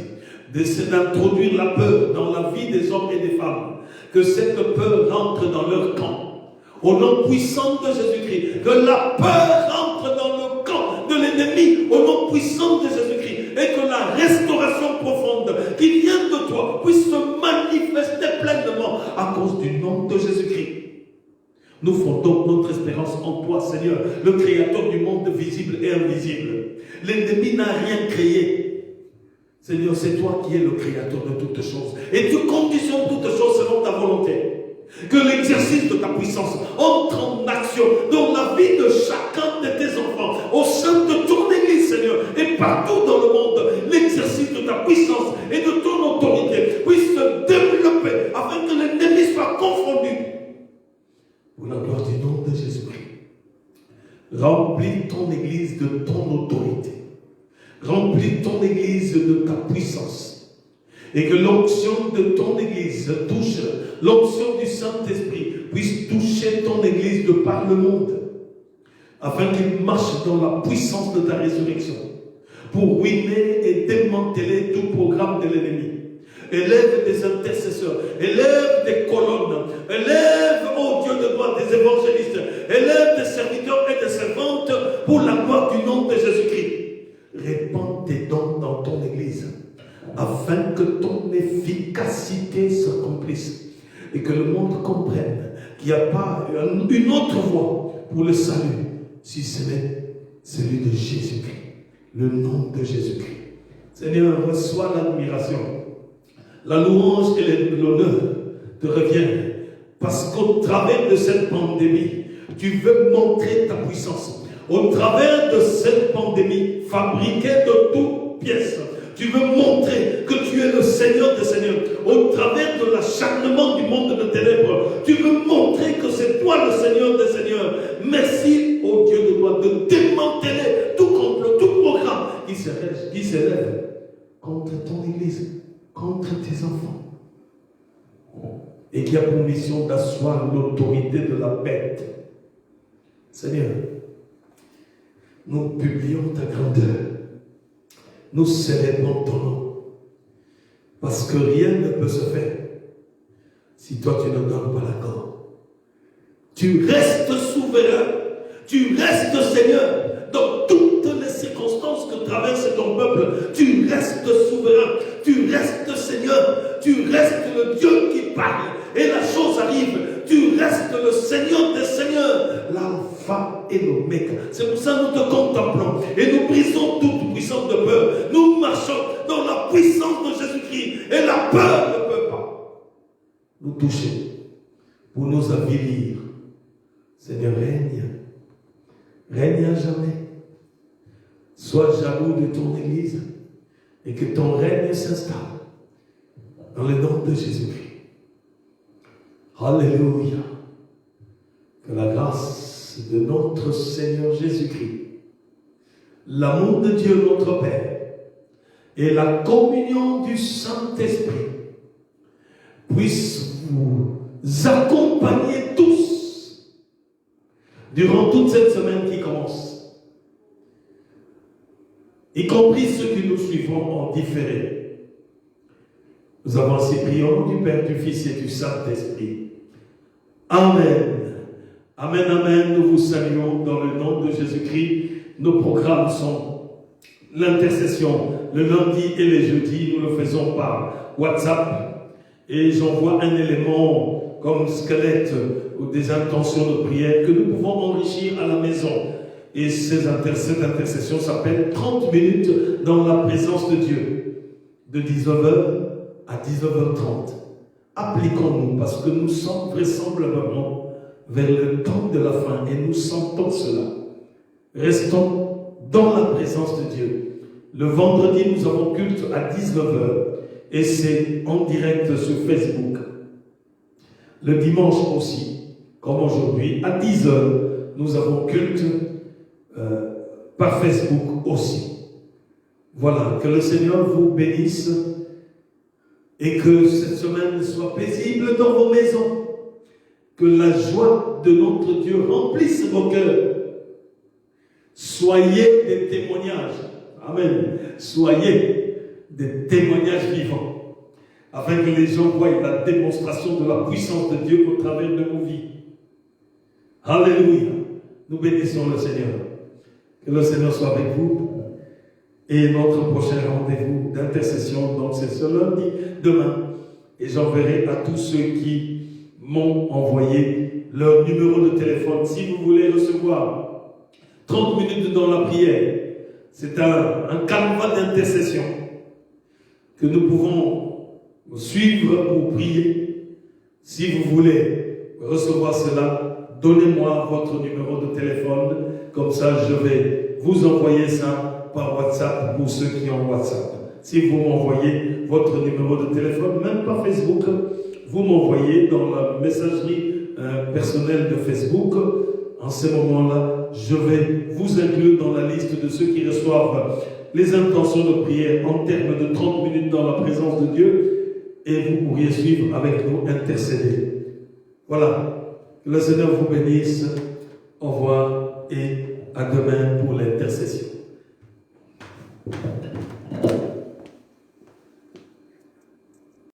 d'essayer d'introduire la peur dans la vie des hommes et des femmes. Que cette peur rentre dans leur camp. Au nom puissant de Jésus-Christ, que la peur rentre dans le camp de l'ennemi, au nom puissant de Jésus-Christ, et que la restauration profonde qui vient de toi puisse se manifester pleinement à cause du nom de Jésus-Christ. Nous fondons notre espérance en toi, Seigneur, le Créateur du monde visible et invisible. L'ennemi n'a rien créé. Seigneur, c'est toi qui es le Créateur de toutes choses. Et tu conditionnes toutes choses selon ta volonté. Que l'exercice de ta puissance entre en action dans la vie de chacun de tes enfants, au sein de ton Église, Seigneur, et partout dans le monde. L'exercice de ta puissance et de ton autorité puisse se développer afin que l'ennemi soit confondu. Pour la gloire du nom de Jésus-Christ. Remplis ton Église de ton autorité. Remplis ton Église de ta puissance. Et que l'onction de ton Église touche, l'onction du Saint-Esprit puisse toucher ton Église de par le monde, afin qu'il marche dans la puissance de ta résurrection, pour ruiner et démanteler tout programme de l'ennemi. Élève des intercesseurs, élève des colonnes, élève, oh Dieu de gloire, des évangélistes, élève des serviteurs et des servantes pour la gloire du nom de Jésus-Christ. Répands tes dons dans ton Église, afin que ton efficacité s'accomplisse et que le monde comprenne qu'il n'y a pas une autre voie pour le salut, si ce n'est celui de Jésus-Christ, le nom de Jésus-Christ. Seigneur, reçois l'admiration, la louange et l'honneur te reviennent, parce qu'au travers de cette pandémie, tu veux montrer ta puissance. Au travers de cette pandémie, fabriquée de toutes pièces, tu veux montrer que tu es le Seigneur des Seigneurs. Au travers de l'acharnement du monde de ténèbres, tu veux montrer que c'est toi le Seigneur des Seigneurs. Merci, ô Dieu de gloire, de démanteler tout complot, tout programme qui s'élève contre ton Église, contre tes enfants. et qui a pour mission d'asseoir l'autorité de la bête. Seigneur, nous publions ta grandeur. Nous célébrons ton nom. Parce que rien ne peut se faire si toi tu ne donnes pas l'accord. Tu restes souverain. Tu restes Seigneur dans toutes les circonstances que traverse ton peuple. Tu restes souverain. Tu restes Seigneur. Tu restes le Dieu qui parle. Et la chose arrive. Tu restes le Seigneur des Seigneurs. L'alpha et l'oméga. C'est pour ça que nous te contemplons. Et nous brisons toute puissance de peur. Nous marchons dans la puissance de Jésus-Christ. Et la peur ne peut pas nous toucher pour nous avilir. Seigneur, règne. Règne à jamais. Sois jaloux de ton Église et que ton règne s'installe dans le nom de Jésus-Christ. Alléluia. Que la grâce de notre Seigneur Jésus-Christ, l'amour de Dieu notre Père et la communion du Saint-Esprit puissent vous accompagner tous durant toute cette semaine qui commence, y compris ceux qui nous suivront en différé. Nous avons ainsi prié au nom du Père, du Fils et du Saint-Esprit. Amen. Amen, amen. Nous vous saluons dans le nom de Jésus-Christ. Nos programmes sont l'intercession le lundi et les jeudis. Nous le faisons par WhatsApp. Et j'envoie un élément comme squelette ou des intentions de prière que nous pouvons enrichir à la maison. Et cette intercession s'appelle 30 minutes dans la présence de Dieu. De 19h à 19h30. Appliquons-nous parce que nous sommes vraisemblablement vers le temps de la fin et nous sentons cela. Restons dans la présence de Dieu. Le vendredi, nous avons culte à 19h et c'est en direct sur Facebook. Le dimanche aussi, comme aujourd'hui, à 10h, nous avons culte par Facebook aussi. Voilà, que le Seigneur vous bénisse et que cette semaine soit paisible dans vos maisons. Que la joie de notre Dieu remplisse vos cœurs. Soyez des témoignages. Amen. Soyez des témoignages vivants. Afin que les gens voient la démonstration de la puissance de Dieu au travers de nos vies. Alléluia. Nous bénissons le Seigneur. Que le Seigneur soit avec vous. Et notre prochain rendez-vous d'intercession, donc c'est ce lundi, demain. Et j'enverrai à tous ceux qui m'ont envoyé leur numéro de téléphone. Si vous voulez recevoir 30 minutes dans la prière, c'est un canevas d'intercession que nous pouvons suivre pour prier. Si vous voulez recevoir cela, donnez-moi votre numéro de téléphone. Comme ça, je vais vous envoyer ça par WhatsApp pour ceux qui ont WhatsApp. Si vous m'envoyez votre numéro de téléphone, même par Facebook, vous m'envoyez dans la messagerie personnelle de Facebook. En ce moment-là, je vais vous inclure dans la liste de ceux qui reçoivent les intentions de prière en termes de 30 minutes dans la présence de Dieu et vous pourriez suivre avec nous, intercéder. Voilà. Que le Seigneur vous bénisse. Au revoir et à demain pour l'intercession.